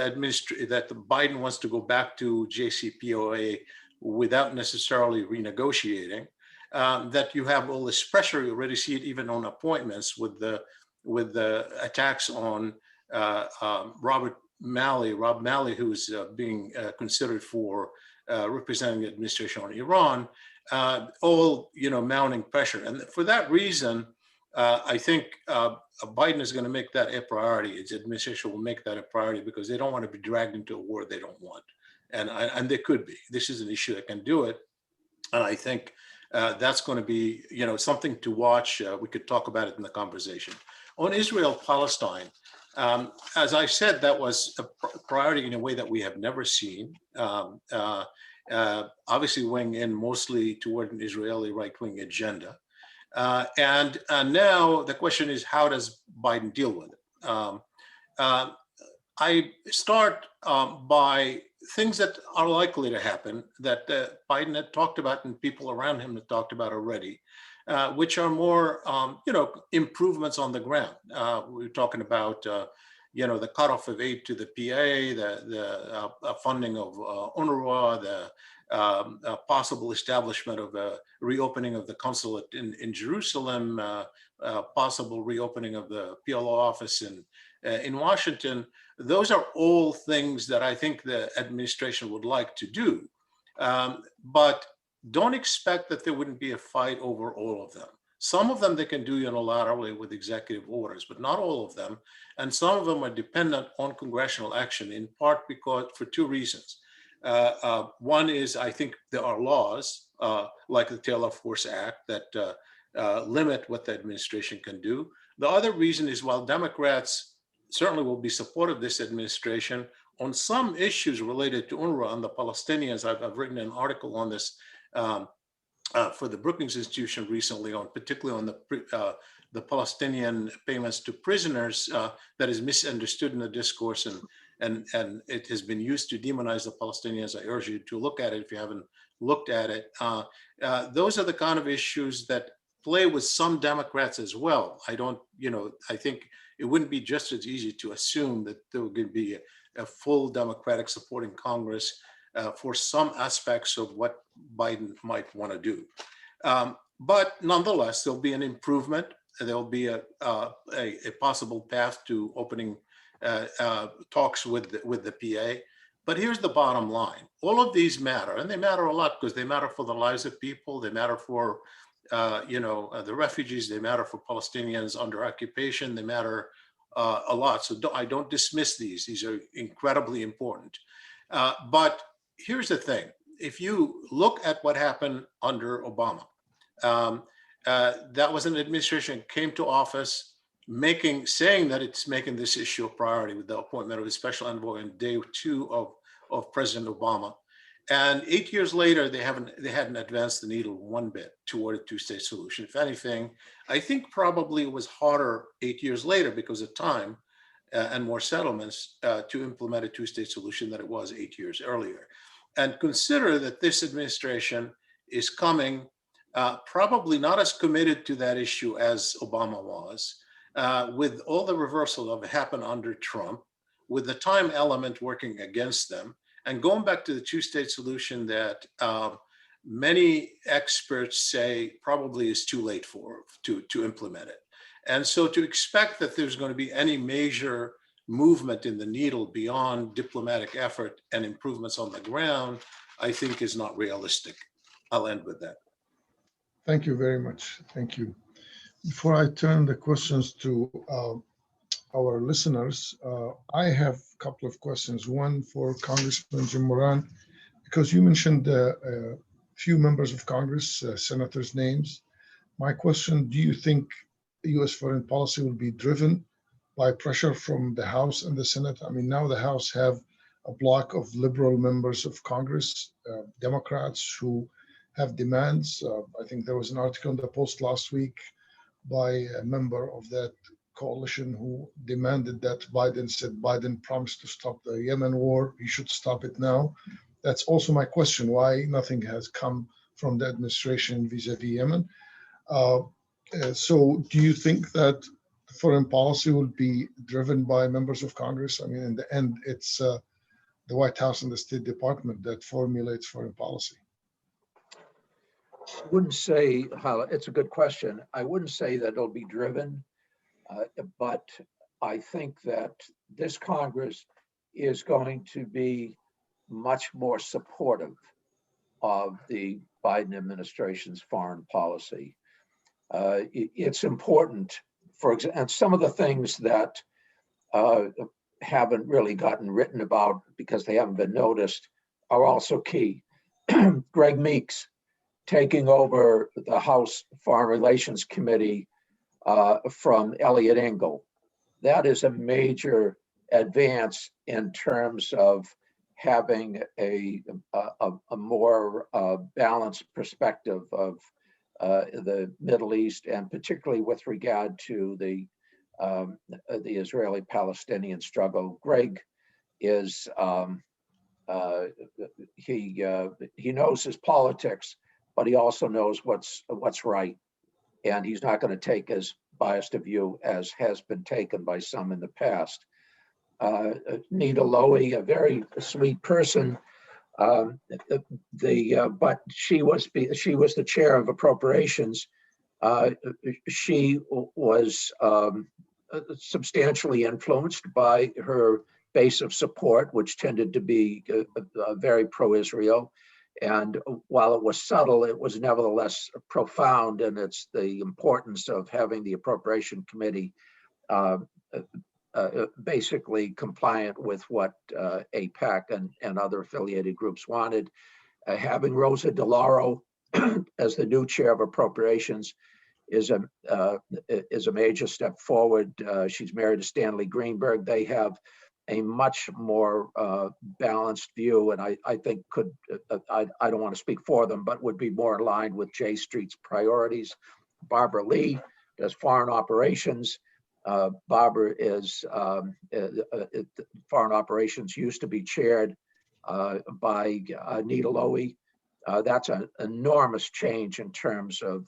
Biden wants to go back to JCPOA without necessarily renegotiating, that you have all this pressure. You already see it even on appointments with the attacks on Rob Malley, who's being considered for representing the administration on Iran, all mounting pressure. And for that reason, I think Biden is going to make that a priority. His administration will make that a priority because they don't want to be dragged into a war they don't want. And they could be. This is an issue that can do it. And I think that's going to be, something to watch. We could talk about it in the conversation. On Israel-Palestine, as I said, that was a priority in a way that we have never seen. Obviously weighing in mostly toward an Israeli right-wing agenda. And now the question is, how does Biden deal with it? I start by things that are likely to happen that Biden had talked about and people around him had talked about already, which are more, improvements on the ground. We're talking about, the cutoff of aid to the PA, the funding of UNRWA, the possible establishment of a reopening of the consulate in Jerusalem, possible reopening of the PLO office in Washington. Those are all things that I think the administration would like to do, but don't expect that there wouldn't be a fight over all of them. Some of them they can do unilaterally with executive orders, but not all of them. And some of them are dependent on congressional action, in part for two reasons. One is, I think there are laws like the Taylor Force Act that limit what the administration can do. The other reason is, while Democrats certainly will be supportive of this administration on some issues related to UNRWA and the Palestinians, I've written an article on this for the Brookings Institution recently, particularly on the Palestinian payments to prisoners that is misunderstood in the discourse, and it has been used to demonize the Palestinians. I urge you to look at it if you haven't looked at it. Those are the kind of issues that play with some Democrats as well. I think it wouldn't be just as easy to assume that there would be a full Democratic supporting Congress for some aspects of what Biden might want to do. But nonetheless, there'll be an improvement. There'll be a possible path to opening talks with the PA. But here's the bottom line. All of these matter, and they matter a lot because they matter for the lives of people. They matter for the refugees. They matter for Palestinians under occupation. They matter a lot. So I don't dismiss these. These are incredibly important. But here's the thing. If you look at what happened under Obama, that was an administration that came to office saying that it's making this issue a priority with the appointment of a special envoy on day 2 of President Obama. And 8 years later, they hadn't advanced the needle one bit toward a two-state solution. If anything, I think probably it was harder 8 years later because of time and more settlements to implement a two-state solution than it was 8 years earlier. And consider that this administration is coming probably not as committed to that issue as Obama was, with all the reversal of happened under Trump, with the time element working against them, and going back to the two-state solution that many experts say probably is too late to implement it. And so to expect that there's going to be any major movement in the needle beyond diplomatic effort and improvements on the ground, I think is not realistic. I'll end with that. Thank you very much. Thank you. Before I turn the questions to our listeners, I have a couple of questions. One for Congressman Jim Moran, because you mentioned a few members of Congress, senators' names. My question, do you think U.S. foreign policy will be driven by pressure from the House and the Senate? I mean, now the House have a block of liberal members of Congress, Democrats who have demands. I think there was an article in the Post last week by a member of that coalition who demanded that Biden said Biden promised to stop the Yemen war. He should stop it now. That's also my question, why nothing has come from the administration vis-a-vis Yemen. So do you think that foreign policy will be driven by members of Congress? I mean, in the end, it's the White House and the State Department that formulates foreign policy. I wouldn't say, it's a good question. I wouldn't say that it'll be driven, but I think that this Congress is going to be much more supportive of the Biden administration's foreign policy. It's important, for example, and some of the things that haven't really gotten written about because they haven't been noticed are also key. Greg Meeks taking over the House Foreign Relations Committee from Eliot Engel. That is a major advance in terms of having a more balanced perspective of the Middle East, and particularly with regard to the Israeli-Palestinian struggle. Greg is he knows his politics, but he also knows what's right, and he's not going to take as biased a view as has been taken by some in the past. Nita Lowey, a very sweet person, but she was the chair of appropriations. She was substantially influenced by her base of support, which tended to be very pro-Israel. And while it was subtle, it was nevertheless profound, and it's the importance of having the Appropriation Committee basically compliant with what AIPAC and other affiliated groups wanted. Having Rosa DeLauro as the new chair of Appropriations is a major step forward. She's married to Stanley Greenberg. They have a much more balanced view, and I think I don't want to speak for them, but would be more aligned with J Street's priorities. Barbara Lee does foreign operations. Barbara is foreign operations used to be chaired by Nita Lowey. That's an enormous change in terms of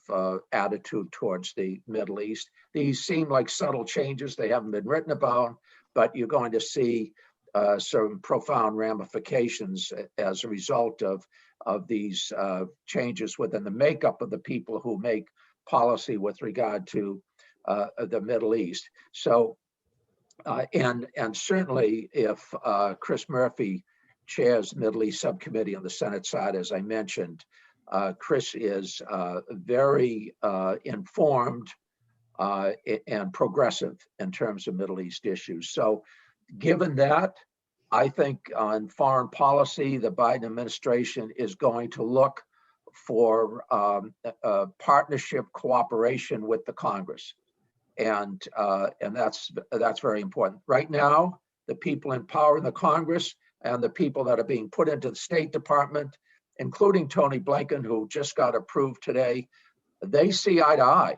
attitude towards the Middle East. These seem like subtle changes. They haven't been written about, but you're going to see some profound ramifications as a result of these changes within the makeup of the people who make policy with regard to the Middle East. So, and certainly if Chris Murphy chairs the Middle East Subcommittee on the Senate side, as I mentioned, Chris is very informed and progressive in terms of Middle East issues. So given that, I think on foreign policy, the Biden administration is going to look for partnership cooperation with the Congress. And that's very important. Right now, the people in power in the Congress and the people that are being put into the State Department, including Tony Blinken, who just got approved today, they see eye to eye.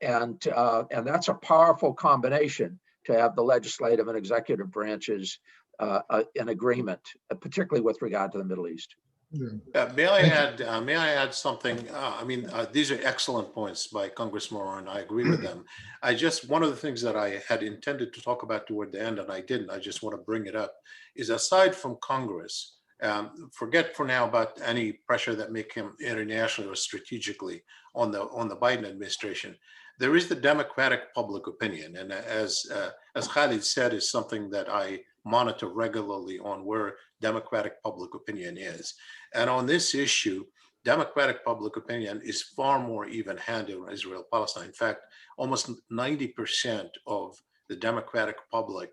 And that's a powerful combination to have the legislative and executive branches in agreement, particularly with regard to the Middle East. May I Thank you. add? May I add something? These are excellent points by Congressman Moran. I agree with them. One of the things that I had intended to talk about toward the end, and I didn't. I just want to bring it up. Is aside from Congress, forget for now about any pressure that may come internationally or strategically on the Biden administration. There is the democratic public opinion, and as Khalid said, is something that I monitor regularly on where democratic public opinion is. And on this issue, democratic public opinion is far more even-handed on Israel-Palestine. In fact, almost 90% of the democratic public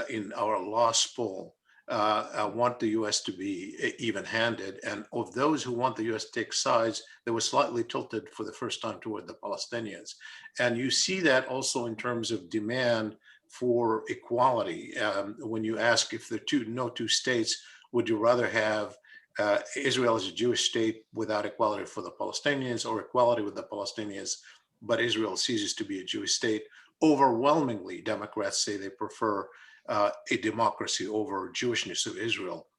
in our last poll want the U.S. to be even-handed. And of those who want the U.S. to take sides, they were slightly tilted for the first time toward the Palestinians. And you see that also in terms of demand for equality. When you ask if there are no two states, would you rather have Israel as a Jewish state without equality for the Palestinians, or equality with the Palestinians, but Israel ceases to be a Jewish state? Overwhelmingly, Democrats say they prefer a democracy over Jewishness of Israel.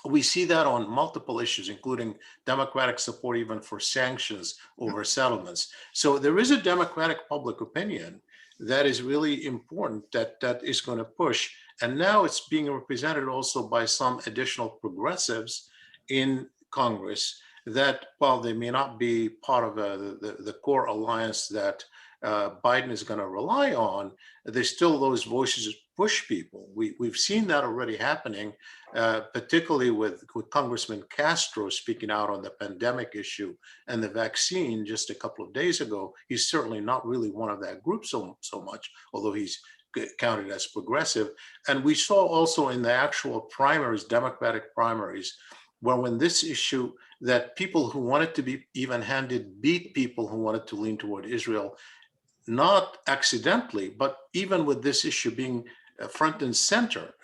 We see that on multiple issues, including democratic support even for sanctions over settlements. So there is a democratic public opinion that is really important, that is going to push. And now it's being represented also by some additional progressives in Congress that, while they may not be part of the core alliance that Biden is going to rely on, there's still those voices that push people. We've seen that already happening, particularly with Congressman Castro speaking out on the pandemic issue and the vaccine just a couple of days ago. He's certainly not really one of that group so much, although he's counted as progressive. And we saw also in the actual primaries, Democratic primaries, where when this issue, that people who wanted to be even-handed beat people who wanted to lean toward Israel, not accidentally, but even with this issue being front and center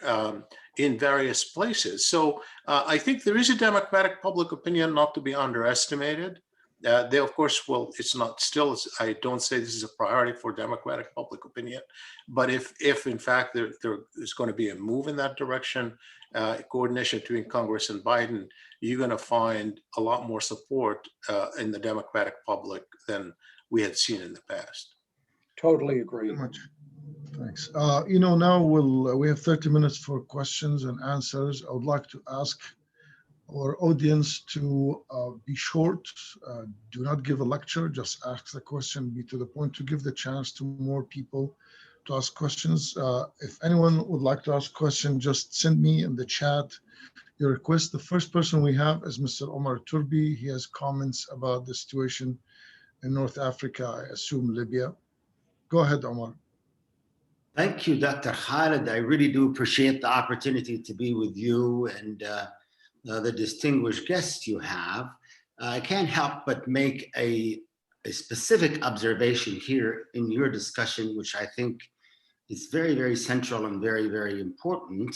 in various places. So I think there is a democratic public opinion not to be underestimated. They, of course, will, it's not still, I don't say this is a priority for democratic public opinion, but if in fact there is going to be a move in that direction, coordination between Congress and Biden, you're going to find a lot more support in the democratic public than we had seen in the past. Totally agree. Very much. Thanks. Now we have 30 minutes for questions and answers. I would like to ask our audience to be short. Do not give a lecture, just ask the question, be to the point, to give the chance to more people to ask questions. If anyone would like to ask a question, just send me in the chat your request. The first person we have is Mr. Omar Turbi. He has comments about the situation in North Africa, I assume Libya. Go ahead, Omar. Thank you, Dr. Khalid. I really do appreciate the opportunity to be with you and the distinguished guests you have. I can't help but make a specific observation here in your discussion, which I think is very, very central and very, very important.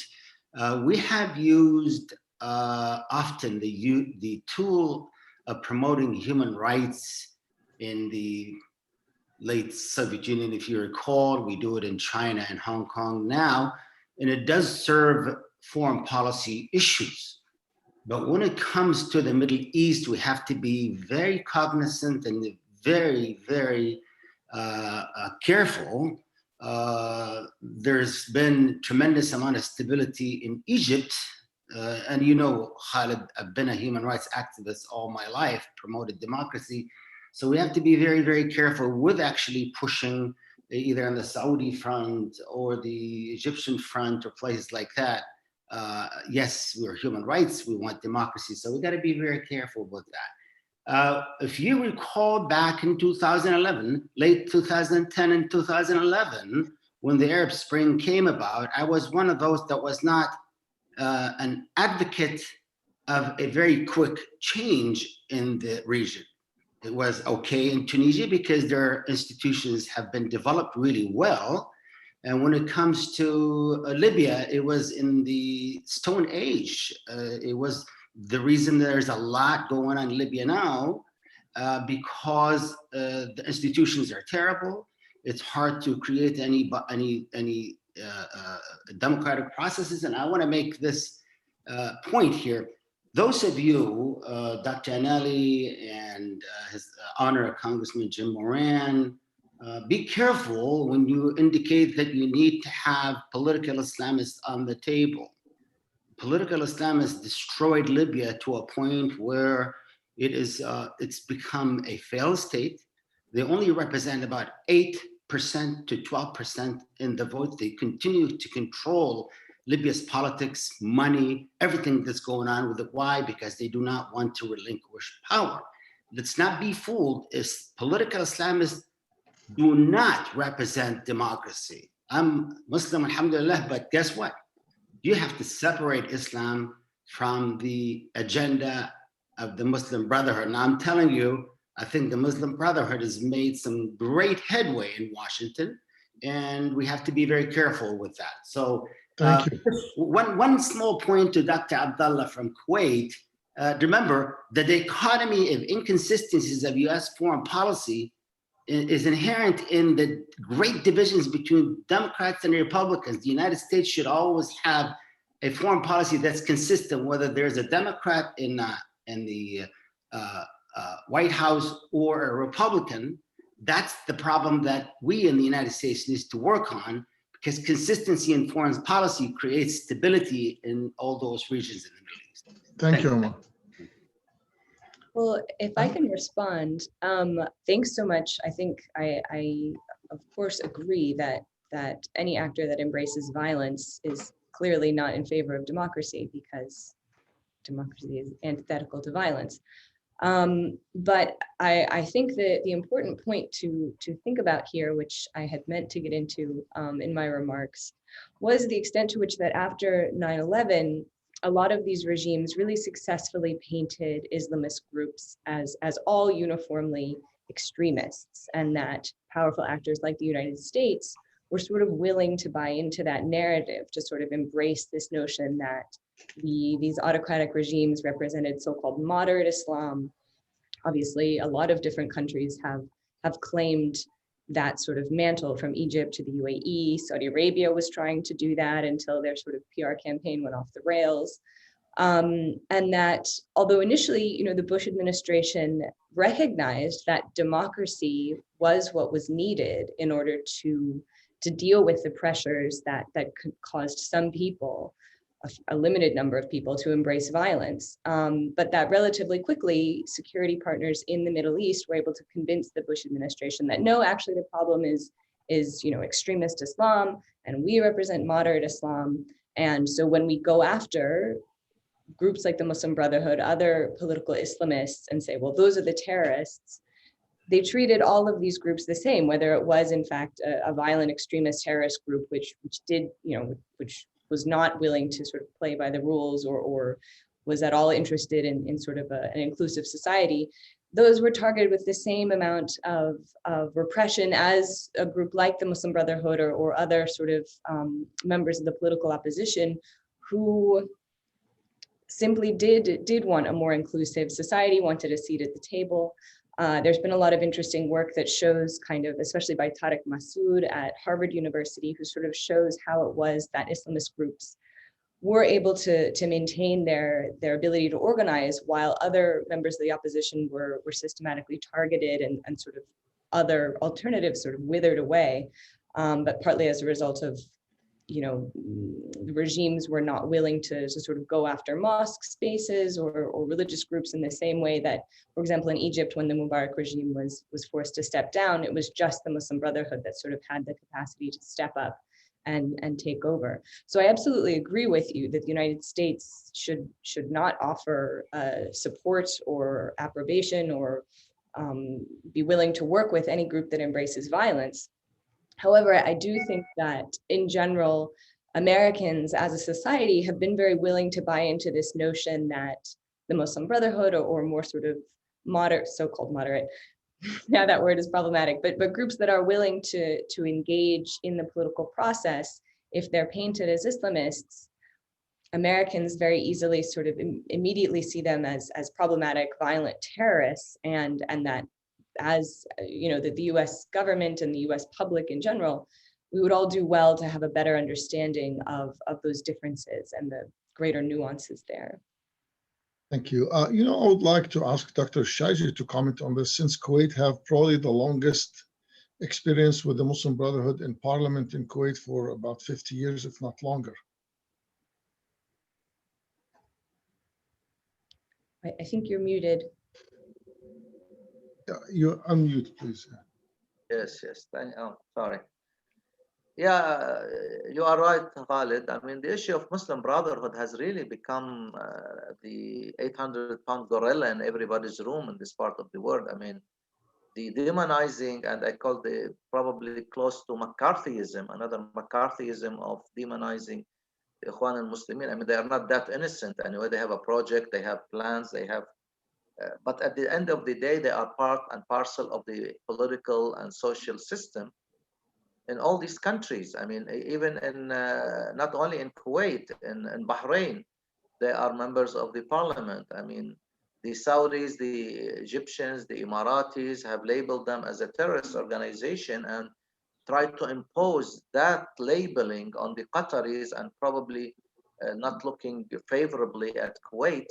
We have used often the tool of promoting human rights in the late Soviet Union. If you recall, we do it in China and Hong Kong now, and it does serve foreign policy issues. But when it comes to the Middle East, we have to be very cognizant and very, very careful. There's been tremendous amount of stability in Egypt. And you know, Khalid, I've been a human rights activist all my life, promoted democracy. So we have to be very, very careful with actually pushing either on the Saudi front or the Egyptian front or places like that. Yes, we're human rights, we want democracy. So we gotta be very careful with that. If you recall back in 2011, late 2010 and 2011, when the Arab Spring came about, I was one of those that was not an advocate of a very quick change in the region. It was okay in Tunisia because their institutions have been developed really well. And when it comes to Libya, it was in the Stone Age. It was the reason there's a lot going on in Libya now, because the institutions are terrible. It's hard to create any democratic processes. And I want to make this point here. those of you, Dr. Annelle and His Honor Congressman Jim Moran, be careful when you indicate that you need to have political Islamists on the table. Political Islamists destroyed Libya to a point where it's become a failed state. They only represent about 8% to 12% in the vote. They continue to control Libya's politics, money, everything that's going on with it. Why? Because they do not want to relinquish power. Let's not be fooled. Political Islamists do not represent democracy. I'm Muslim, alhamdulillah, but guess what? You have to separate Islam from the agenda of the Muslim Brotherhood. And I'm telling you, I think the Muslim Brotherhood has made some great headway in Washington, and we have to be very careful with that. So Thank you. One small point to Dr. Abdullah from Kuwait. Remember, the dichotomy of inconsistencies of US foreign policy is inherent in the great divisions between Democrats and Republicans. The United States should always have a foreign policy that's consistent, whether there's a Democrat in the White House or a Republican. That's the problem that we in the United States need to work on, because consistency in foreign policy creates stability in all those regions in the Middle East. Thank you, Omar. Well, if I can respond, thanks so much. I think I of course agree that any actor that embraces violence is clearly not in favor of democracy, because democracy is antithetical to violence. But I think that the important point to think about here, which I had meant to get into in my remarks, was the extent to which that after 9/11, a lot of these regimes really successfully painted Islamist groups as all uniformly extremists, and that powerful actors like the United States were sort of willing to buy into that narrative, to sort of embrace this notion that these autocratic regimes represented so-called moderate Islam. Obviously, a lot of different countries have claimed that sort of mantle, from Egypt to the UAE. Saudi Arabia was trying to do that until their sort of PR campaign went off the rails. And that although initially, the Bush administration recognized that democracy was what was needed in order to deal with the pressures that caused some people, a limited number of people, to embrace violence. But that relatively quickly, security partners in the Middle East were able to convince the Bush administration that no, actually the problem is extremist Islam, and we represent moderate Islam. And so when we go after groups like the Muslim Brotherhood, other political Islamists, and say, well, those are the terrorists, they treated all of these groups the same, whether it was in fact a violent extremist terrorist group, which was not willing to sort of play by the rules or was at all interested in sort of an inclusive society. Those were targeted with the same amount of repression as a group like the Muslim Brotherhood or other sort of members of the political opposition, who simply did want a more inclusive society, wanted a seat at the table. There's been a lot of interesting work that shows kind of, especially by Tariq Masood at Harvard University, who sort of shows how it was that Islamist groups were able to maintain their ability to organize, while other members of the opposition were systematically targeted and sort of other alternatives sort of withered away, but partly as a result of the regimes were not willing to sort of go after mosque spaces or religious groups in the same way that, for example, in Egypt, when the Mubarak regime was forced to step down, it was just the Muslim Brotherhood that sort of had the capacity to step up and take over. So I absolutely agree with you that the United States should not offer support or approbation or be willing to work with any group that embraces violence. However, I do think that in general, Americans as a society have been very willing to buy into this notion that the Muslim Brotherhood or more sort of moderate, so-called moderate, now that word is problematic, but groups that are willing to engage in the political process, if they're painted as Islamists, Americans very easily sort of immediately see them as problematic, violent terrorists, and that as that the US government and the US public in general, we would all do well to have a better understanding of those differences and the greater nuances there. Thank you. I would like to ask Dr. Shayji to comment on this, since Kuwait have probably the longest experience with the Muslim Brotherhood in parliament in Kuwait for about 50 years, if not longer. I think you're muted. Yeah, you unmute, please. Yes, sorry. Yeah, you are right, Khalid. I mean, the issue of Muslim Brotherhood has really become the 800-pound gorilla in everybody's room in this part of the world. I mean, the demonizing, and I call the probably close to McCarthyism, another McCarthyism of demonizing the Ikhwan al-Muslimin. I mean, they are not that innocent anyway. They have a project, they have plans, they have, but at the end of the day, they are part and parcel of the political and social system in all these countries. I mean, even in not only in Kuwait, in Bahrain, they are members of the parliament. I mean, the Saudis, the Egyptians, the Emiratis have labeled them as a terrorist organization and tried to impose that labeling on the Qataris, and probably not looking favorably at Kuwait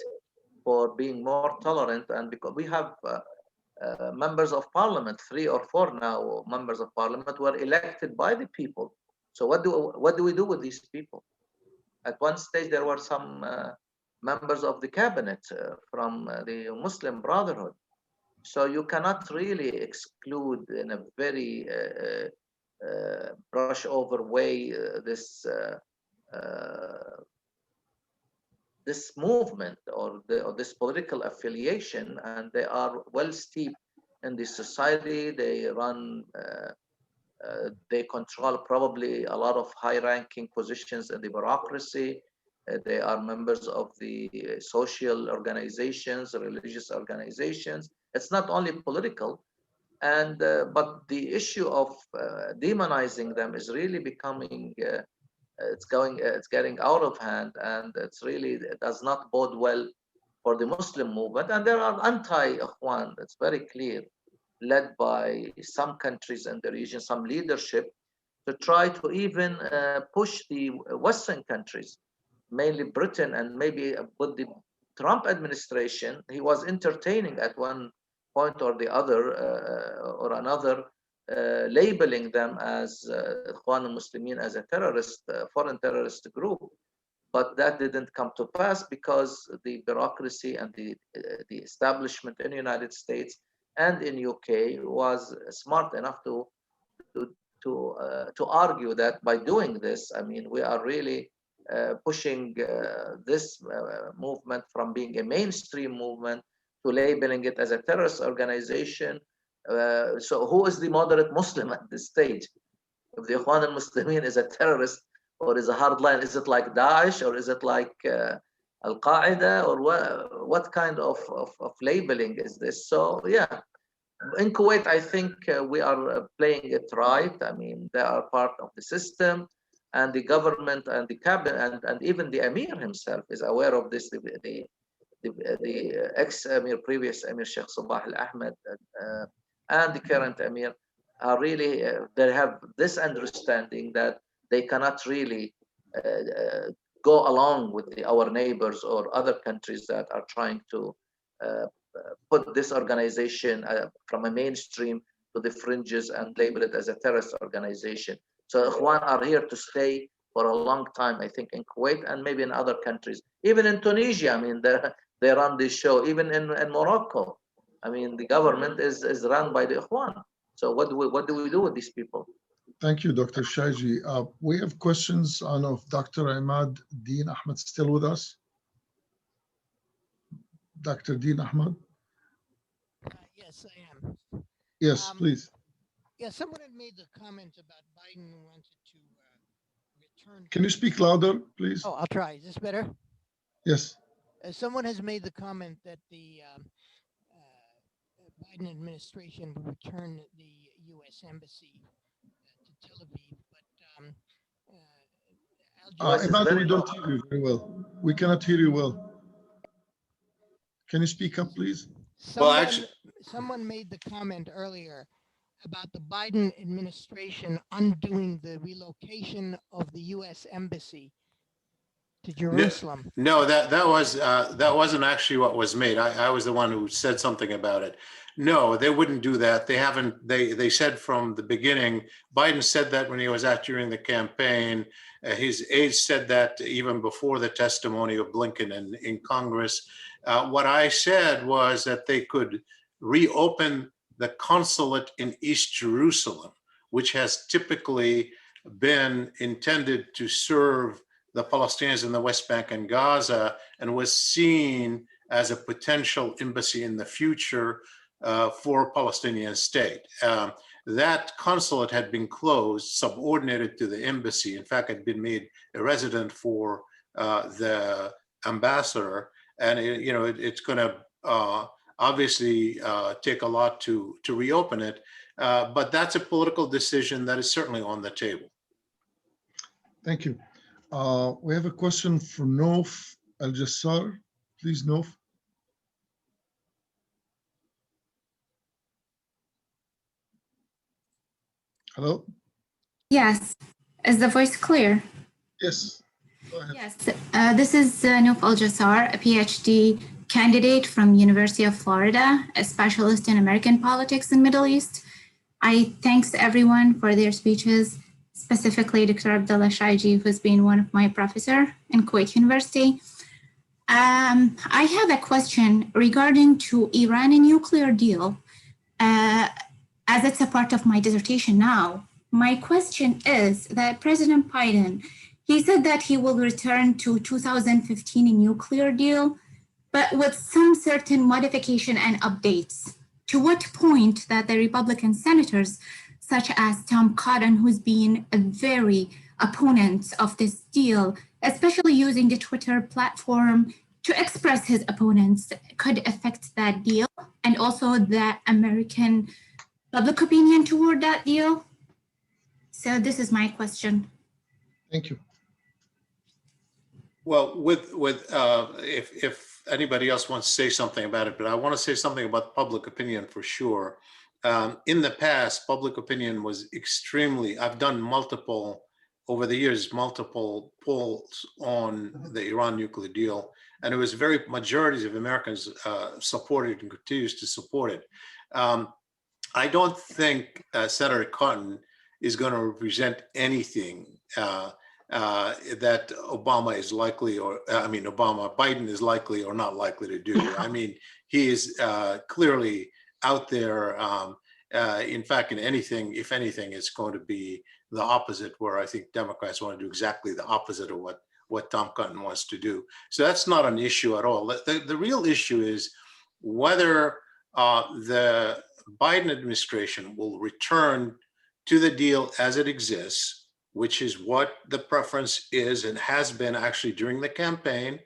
for being more tolerant. And because we have members of parliament, 3 or 4 now members of parliament were elected by the people. So what do we do with these people? At one stage, there were some members of the cabinet from the Muslim Brotherhood. So you cannot really exclude in a very brush over way this movement or this political affiliation, and they are well steeped in the society. They run, they control probably a lot of high-ranking positions in the bureaucracy. They are members of the social organizations, religious organizations. It's not only political, and but the issue of demonizing them is really becoming it's getting out of hand, and it does not bode well for the Muslim movement. And there are anti-Ikhwan, that's very clear, led by some countries in the region, some leadership, to try to even push the Western countries, mainly Britain, and maybe with the Trump administration, he was entertaining at one point or the other or another labeling them as Ikhwan al-Muslimin, as a terrorist, foreign terrorist group. But that didn't come to pass because the bureaucracy and the establishment in the United States and in UK was smart enough to argue that by doing this, I mean, we are really pushing this movement from being a mainstream movement to labeling it as a terrorist organization. So who is the moderate Muslim at this stage? If the Ikhwan al-Muslimin is a terrorist or is a hardline, is it like Daesh or is it like Al-Qaeda, or what kind of labeling is this? So yeah, in Kuwait, I think we are playing it right. I mean, they are part of the system, and the government and the cabinet and even the Emir himself is aware of this. The ex-Emir, previous Emir Sheikh Sabah Al-Ahmed, and the current Emir are really, they have this understanding that they cannot really go along with our neighbors or other countries that are trying to put this organization from a mainstream to the fringes and label it as a terrorist organization. So Ikhwan are here to stay for a long time, I think, in Kuwait and maybe in other countries. Even in Tunisia, I mean, they run this show. Even in Morocco, I mean, the government is run by the Ikhwan. So what do we do with these people? Thank you, Dr. Shayji. We have questions. I don't know if Dr. Ahmad Dean Ahmed is still with us. Dr. Dean Ahmed? Yes, I am. Yes, please. Yeah, someone had made the comment about Biden wanted to return. Can you speak louder, please? Oh, I'll try. Is this better? Yes. Someone has made the comment that the Biden administration would return the U.S. embassy to Tel Aviv, but Ahmad, we don't hear you very well. We cannot hear you well. Can you speak up, please? Someone made the comment earlier about the Biden administration undoing the relocation of the U.S. embassy to Jerusalem. No, that wasn't actually what was made. I was the one who said something about it. No, they wouldn't do that. They haven't. They said from the beginning. Biden said that when he was out during the campaign. His aides said that even before the testimony of Blinken in Congress. What I said was that they could reopen the consulate in East Jerusalem, which has typically been intended to serve the Palestinians in the West Bank and Gaza, and was seen as a potential embassy in the future for a Palestinian state. That consulate had been closed, subordinated to the embassy. In fact, had been made a resident for the ambassador, and it's going to obviously take a lot to reopen it. But that's a political decision that is certainly on the table. Thank you. We have a question from Nof Al-Jassar. Please, Nof. Hello? Yes. Is the voice clear? Yes. Go ahead. Yes. This is Nof Al-Jassar, a PhD candidate from University of Florida, a specialist in American politics and Middle East. I thanks everyone for their speeches, specifically Dr. Abdullah Al Shayji, who's been one of my professors in Kuwait University. I have a question regarding to Iran and nuclear deal. As it's a part of my dissertation now, my question is that President Biden, he said that he will return to 2015 nuclear deal, but with some certain modification and updates. To what point that the Republican senators, such as Tom Cotton, who's been a very opponent of this deal, especially using the Twitter platform to express his opponents, could affect that deal and also the American public opinion toward that deal? So this is my question. Thank you. Well, if anybody else wants to say something about it, but I want to say something about public opinion for sure. In the past, public opinion was extremely, I've done multiple polls on the Iran nuclear deal, and it was majorities of Americans supported and continues to support it. I don't think Senator Cotton is going to represent anything that Biden is likely or not likely to do. I mean, he is clearly out there. In fact, if anything, it's going to be the opposite, where I think Democrats want to do exactly the opposite of what Tom Cotton wants to do. So that's not an issue at all. The real issue is whether the Biden administration will return to the deal as it exists, which is what the preference is and has been actually during the campaign.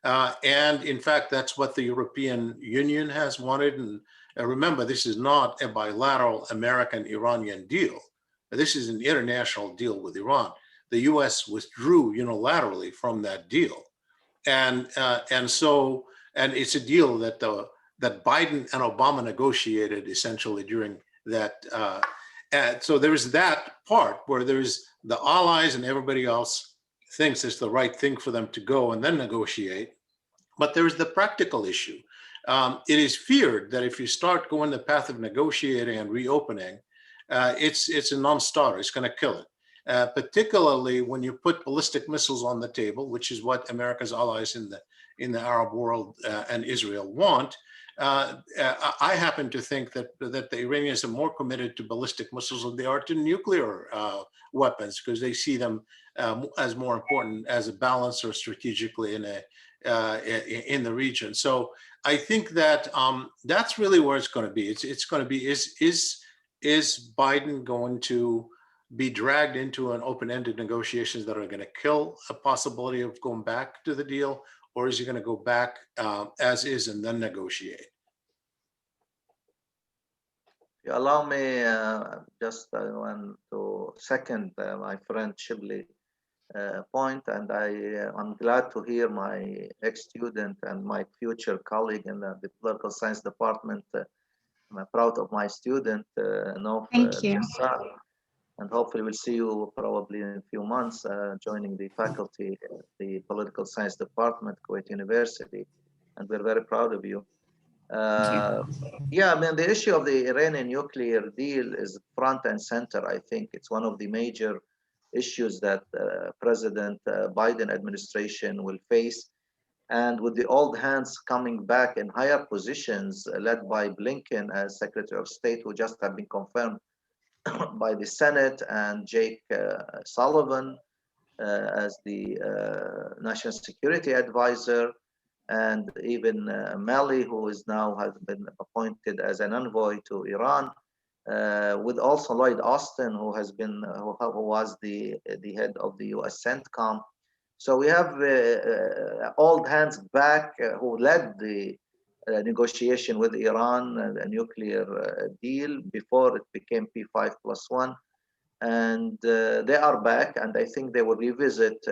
And in fact, that's what the European Union has wanted. And remember, this is not a bilateral American-Iranian deal. This is an international deal with Iran. The US withdrew unilaterally from that deal. And it's a deal that Biden and Obama negotiated essentially during that. So there's that part where there's the allies and everybody else thinks it's the right thing for them to go and then negotiate. But there's the practical issue. It is feared that if you start going the path of negotiating and reopening, it's a non-starter. It's going to kill it. Particularly when you put ballistic missiles on the table, which is what America's allies in the Arab world and Israel want. I happen to think that the Iranians are more committed to ballistic missiles than they are to nuclear weapons, because they see them as more important as a balance or strategically in the region. So I think that that's really where it's going to be. It's going to be is Biden going to be dragged into an open-ended negotiations that are going to kill a possibility of going back to the deal, or is he going to go back as is and then negotiate? You allow me just want to second my friend Shibley point, and I'm glad to hear my ex-student and my future colleague in the political science department. I'm proud of my student. Thank you. and hopefully we'll see you probably in a few months joining the faculty, the political science department, Kuwait University, and we're very proud of you. Yeah, I mean, the issue of the Iranian nuclear deal is front and center. I think it's one of the major issues that President Biden administration will face. And with the old hands coming back in higher positions, led by Blinken as Secretary of State, who just have been confirmed by the Senate, and Jake Sullivan as the National Security Advisor, and even Mali, who is now has been appointed as an envoy to Iran, with also Lloyd Austin, who has been who was the head of the U.S. CENTCOM. So we have old hands back who led the negotiation with Iran, a nuclear deal before it became P5+1, and they are back, and I think they will revisit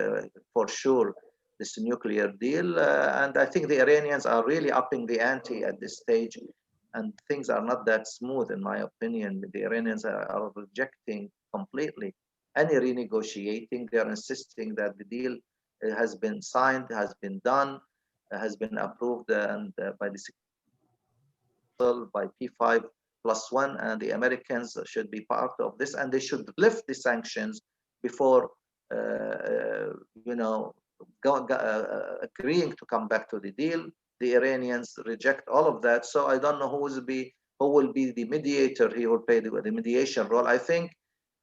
for sure this nuclear deal. And I think the Iranians are really upping the ante at this stage, and things are not that smooth, in my opinion. The Iranians are rejecting completely any renegotiating. They are insisting that the deal has been signed, has been done, has been approved and by the by P5+1, and the Americans should be part of this, and they should lift the sanctions before you know, agreeing to come back to the deal. The Iranians reject all of that, so I don't know who will be the mediator. He will play the mediation role. I think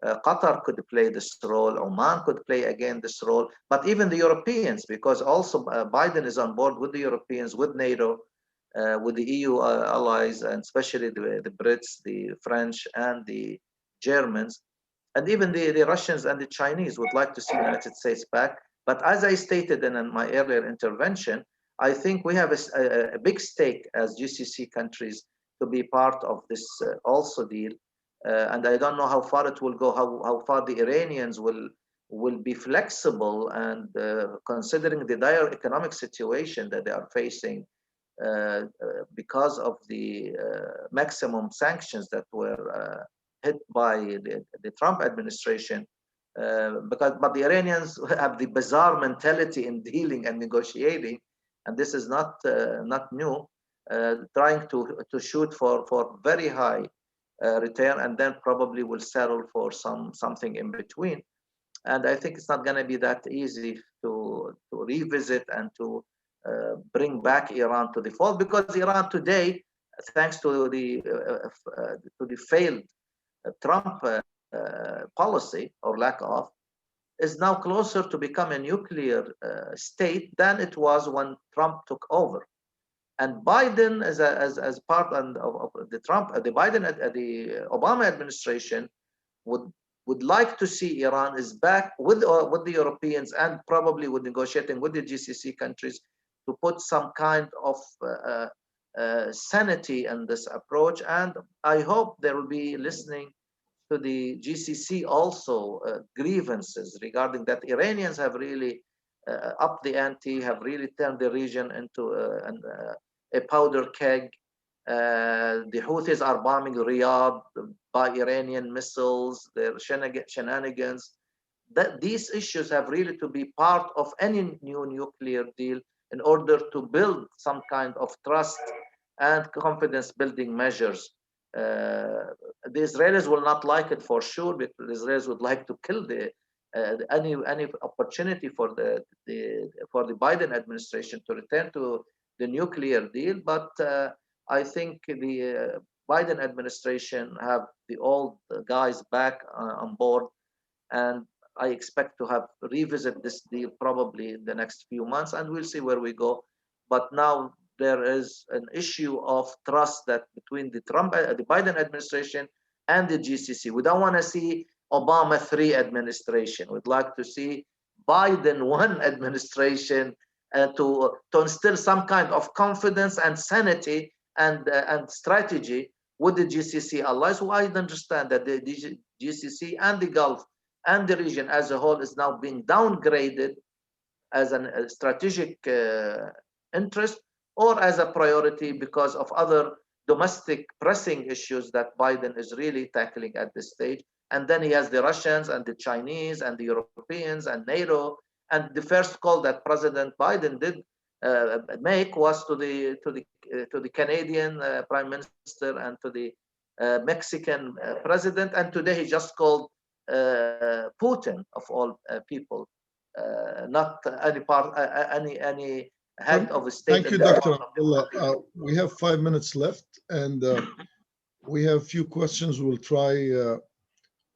Qatar could play this role, Oman could play again this role, but even the Europeans, because also Biden is on board with the Europeans, with NATO, with the EU allies, and especially the Brits, the French, and the Germans, and even the Russians and the Chinese would like to see the United States back. But as I stated in my earlier intervention, I think we have a big stake as GCC countries to be part of this also deal. And I don't know how far it will go, how far the Iranians will be flexible, and considering the dire economic situation that they are facing because of the maximum sanctions that were hit by the Trump administration. But the Iranians have the bizarre mentality in dealing and negotiating, and this is not new, trying to shoot for very high return, and then probably will settle for something in between. And I think it's not going to be that easy to revisit and to bring back Iran to the fold, because Iran today, thanks to the failed Trump policy or lack of, is now closer to become a nuclear state than it was when Trump took over. And Biden, as part of the the Obama administration, would like to see Iran is back with the Europeans, and probably with negotiating with the GCC countries to put some kind of sanity in this approach. And I hope they will be listening to the GCC also grievances regarding that. Iranians have really upped the ante, have really turned the region into a powder keg. The Houthis are bombing Riyadh by Iranian missiles, their shenanigans. These issues have really to be part of any new nuclear deal in order to build some kind of trust and confidence building measures. The Israelis will not like it for sure, because the Israelis would like to kill any opportunity for the Biden administration to return to the nuclear deal. But I think the Biden administration have the old guys back on board, and I expect to have revisit this deal probably in the next few months, and we'll see where we go. But now there is an issue of trust that between the Biden administration and the GCC. We don't want to see Obama 3 administration. We'd like to see Biden 1 administration to instill some kind of confidence and sanity and strategy with the GCC allies, who I understand that the GCC and the Gulf and the region as a whole is now being downgraded as a strategic interest, or as a priority because of other domestic pressing issues that Biden is really tackling at this stage. And then he has the Russians and the Chinese and the Europeans and NATO. And the first call that President Biden did make was to the Canadian Prime Minister and to the Mexican president. And today he just called Putin of all people, not any head of a state. Thank you, Dr. Abdullah. We have 5 minutes left, and we have a few questions. We'll try.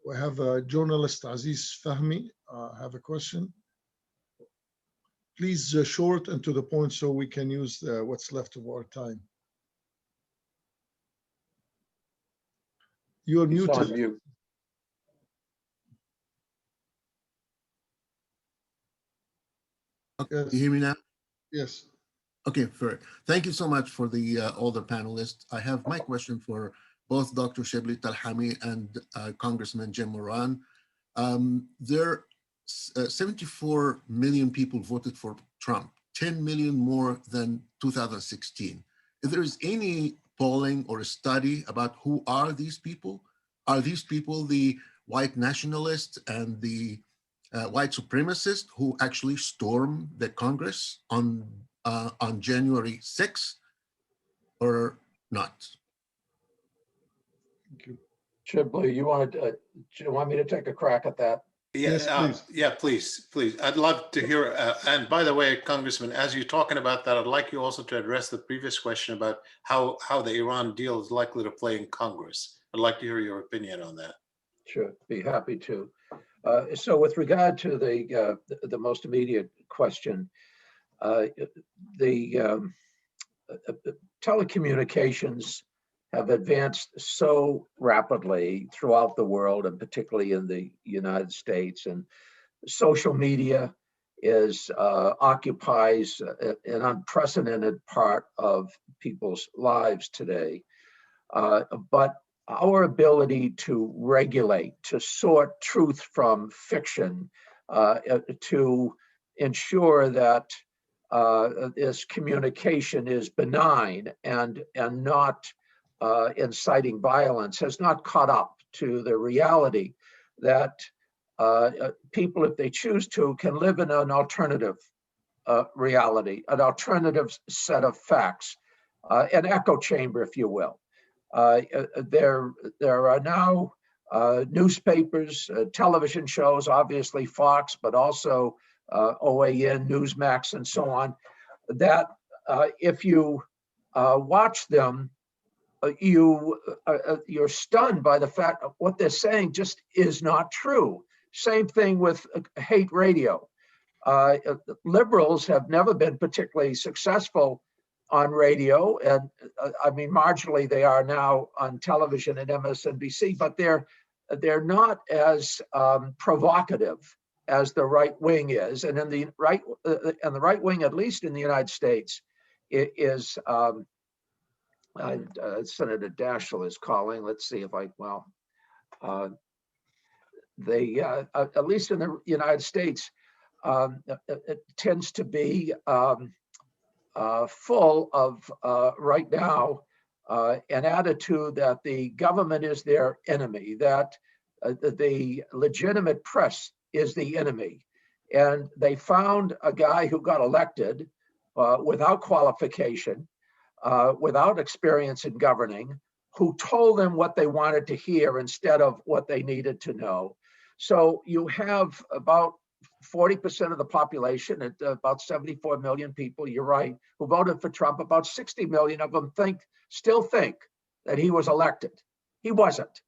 We have a journalist, Aziz Fahmi, have a question. Please short and to the point so we can use what's left of our time. You're muted. On mute. Okay, you hear me now? Yes. Okay, fair. Thank you so much for the all the panelists. I have my question for both Dr. Shibley Telhami and Congressman Jim Moran. 74 million people voted for Trump, 10 million more than 2016. If there is any polling or a study about who are these people the white nationalists and the white supremacists who actually stormed the Congress on January 6th or not? Thank you. Shibley, you want me to take a crack at that? Yes, please. Yeah, please. I'd love to hear. And by the way, Congressman, as you're talking about that, I'd like you also to address the previous question about how the Iran deal is likely to play in Congress. I'd like to hear your opinion on that. Sure, be happy to. So with regard to the most immediate question, the telecommunications have advanced so rapidly throughout the world, and particularly in the United States, and social media occupies an unprecedented part of people's lives today. But our ability to regulate, to sort truth from fiction, to ensure that this communication is benign and not inciting violence has not caught up to the reality that people, if they choose to, can live in an alternative reality, an alternative set of facts, an echo chamber, if you will. There are now newspapers, television shows, obviously Fox, but also OAN, Newsmax, and so on, that if you watch them, you're stunned by the fact of what they're saying just is not true. Same thing with hate radio. Liberals have never been particularly successful on radio, and I mean marginally they are now on television and MSNBC, but they're not as provocative as the right wing is, and in the right wing, at least in the United States, it is. Senator Daschle is calling. Let's see if at least in the United States, it tends to be full of right now an attitude that the government is their enemy, that the legitimate press is the enemy. And they found a guy who got elected without qualification, without experience in governing, who told them what they wanted to hear instead of what they needed to know. So you have about 40% of the population, at about 74 million people, you're right, who voted for Trump. About 60 million of them still think that he was elected. He wasn't,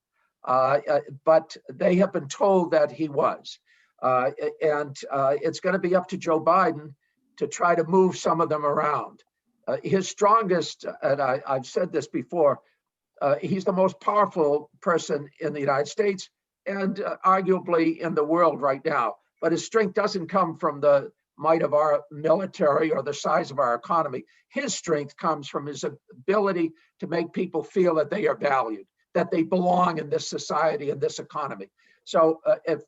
but they have been told that he was. And it's going to be up to Joe Biden to try to move some of them around. His strongest, and I've said this before, he's the most powerful person in the United States and arguably in the world right now. But his strength doesn't come from the might of our military or the size of our economy. His strength comes from his ability to make people feel that they are valued, that they belong in this society and this economy. So if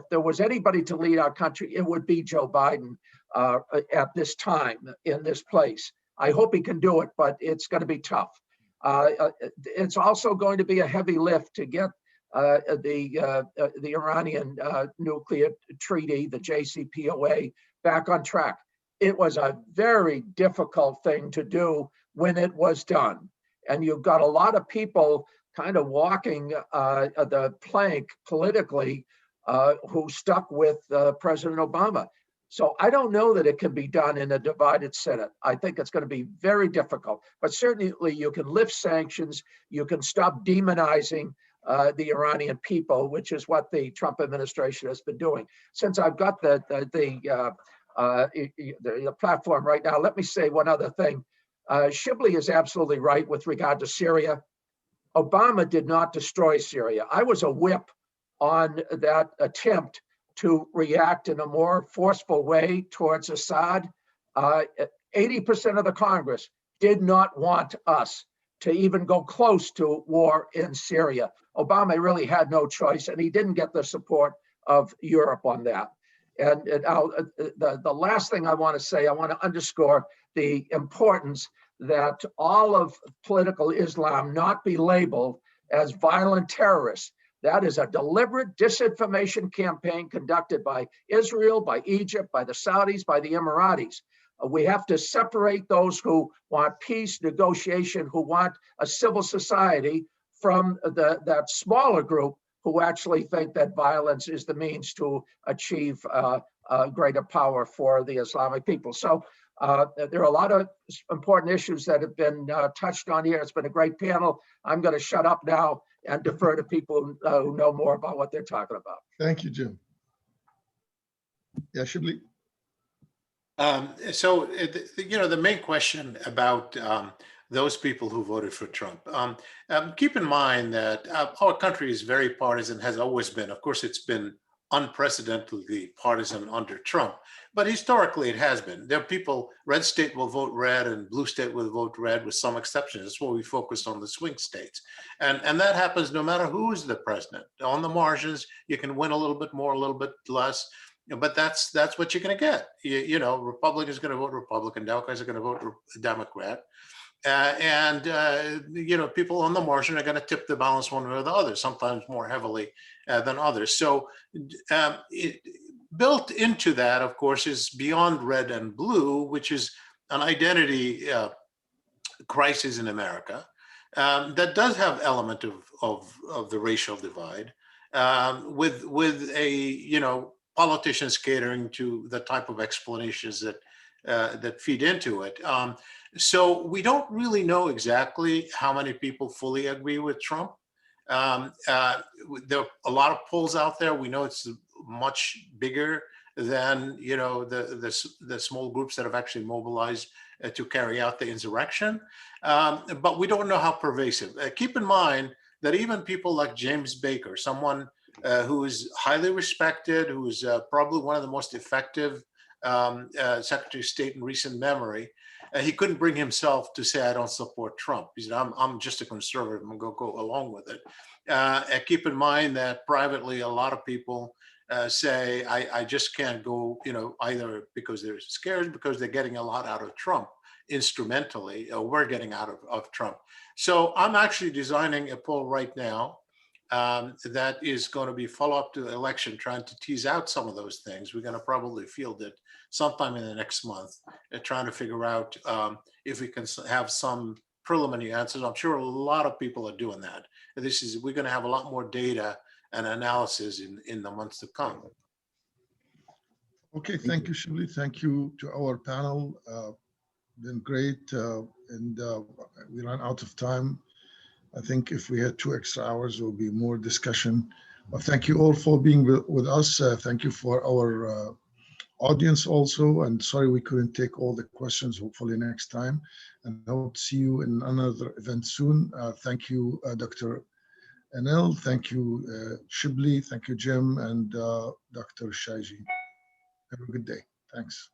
there was anybody to lead our country, it would be Joe Biden at this time, in this place. I hope he can do it, but it's going to be tough. It's also going to be a heavy lift to get the Iranian nuclear treaty, the JCPOA, back on track. It was a very difficult thing to do when it was done. And you've got a lot of people kind of walking the plank politically who stuck with President Obama. So I don't know that it can be done in a divided Senate. I think it's going to be very difficult, but certainly you can lift sanctions. You can stop demonizing the Iranian people, which is what the Trump administration has been doing. Since I've got the platform right now, let me say one other thing. Shibley is absolutely right with regard to Syria. Obama did not destroy Syria. I was a whip on that attempt to react in a more forceful way towards Assad. 80% of the Congress did not want us to even go close to war in Syria. Obama really had no choice, and he didn't get the support of Europe on that. And the last thing I want to say, I want to underscore the importance that all of political Islam not be labeled as violent terrorists. That is a deliberate disinformation campaign conducted by Israel, by Egypt, by the Saudis, by the Emiratis. We have to separate those who want peace, negotiation, who want a civil society from that smaller group who actually think that violence is the means to achieve greater power for the Islamic people. So there are a lot of important issues that have been touched on here. It's been a great panel. I'm going to shut up now and defer to people who know more about what they're talking about. Thank you, Jim. Yeah, Shibley. So, the main question about those people who voted for Trump. Keep in mind that our country is very partisan, has always been. Of course, it's been unprecedentedly partisan under Trump, but historically it has been. There are people, red state will vote red and blue state will vote red with some exceptions. That's why we focused on the swing states. And that happens no matter who's the president. On the margins, you can win a little bit more, a little bit less, but that's what you're going to get. Republicans are going to vote Republican, Democrats are going to vote Democrat. People on the margin are going to tip the balance one way or the other, sometimes more heavily than others. So built into that, of course, is beyond red and blue, which is an identity crisis in America that does have element of the racial divide, with politicians catering to the type of explanations that feed into it. So we don't really know exactly how many people fully agree with Trump. There are a lot of polls out there. We know it's much bigger than the small groups that have actually mobilized to carry out the insurrection. But we don't know how pervasive. Keep in mind that even people like James Baker, someone who is highly respected, who is probably one of the most effective Secretary of State in recent memory, he couldn't bring himself to say, I don't support Trump. He said, I'm just a conservative, I'm going to go along with it. Keep in mind that privately, a lot of people say, I just can't go, either because they're scared, because they're getting a lot out of Trump instrumentally, or we're getting out of Trump. So I'm actually designing a poll right now that is going to be follow-up to the election, trying to tease out some of those things. We're going to probably field it sometime in the next month, trying to figure out if we can have some preliminary answers. I'm sure a lot of people are doing that. We're going to have a lot more data and analysis in the months to come. Okay, thank you, Shibley. Thank you to our panel. Been great, and we ran out of time. I think if we had 2 extra hours, there will be more discussion. But thank you all for being with us. Thank you for our audience also. And sorry we couldn't take all the questions, hopefully next time. And I hope to see you in another event soon. Thank you, Dr. Annelle. Thank you, Shibley. Thank you, Jim, and Dr. Shayji. Have a good day. Thanks.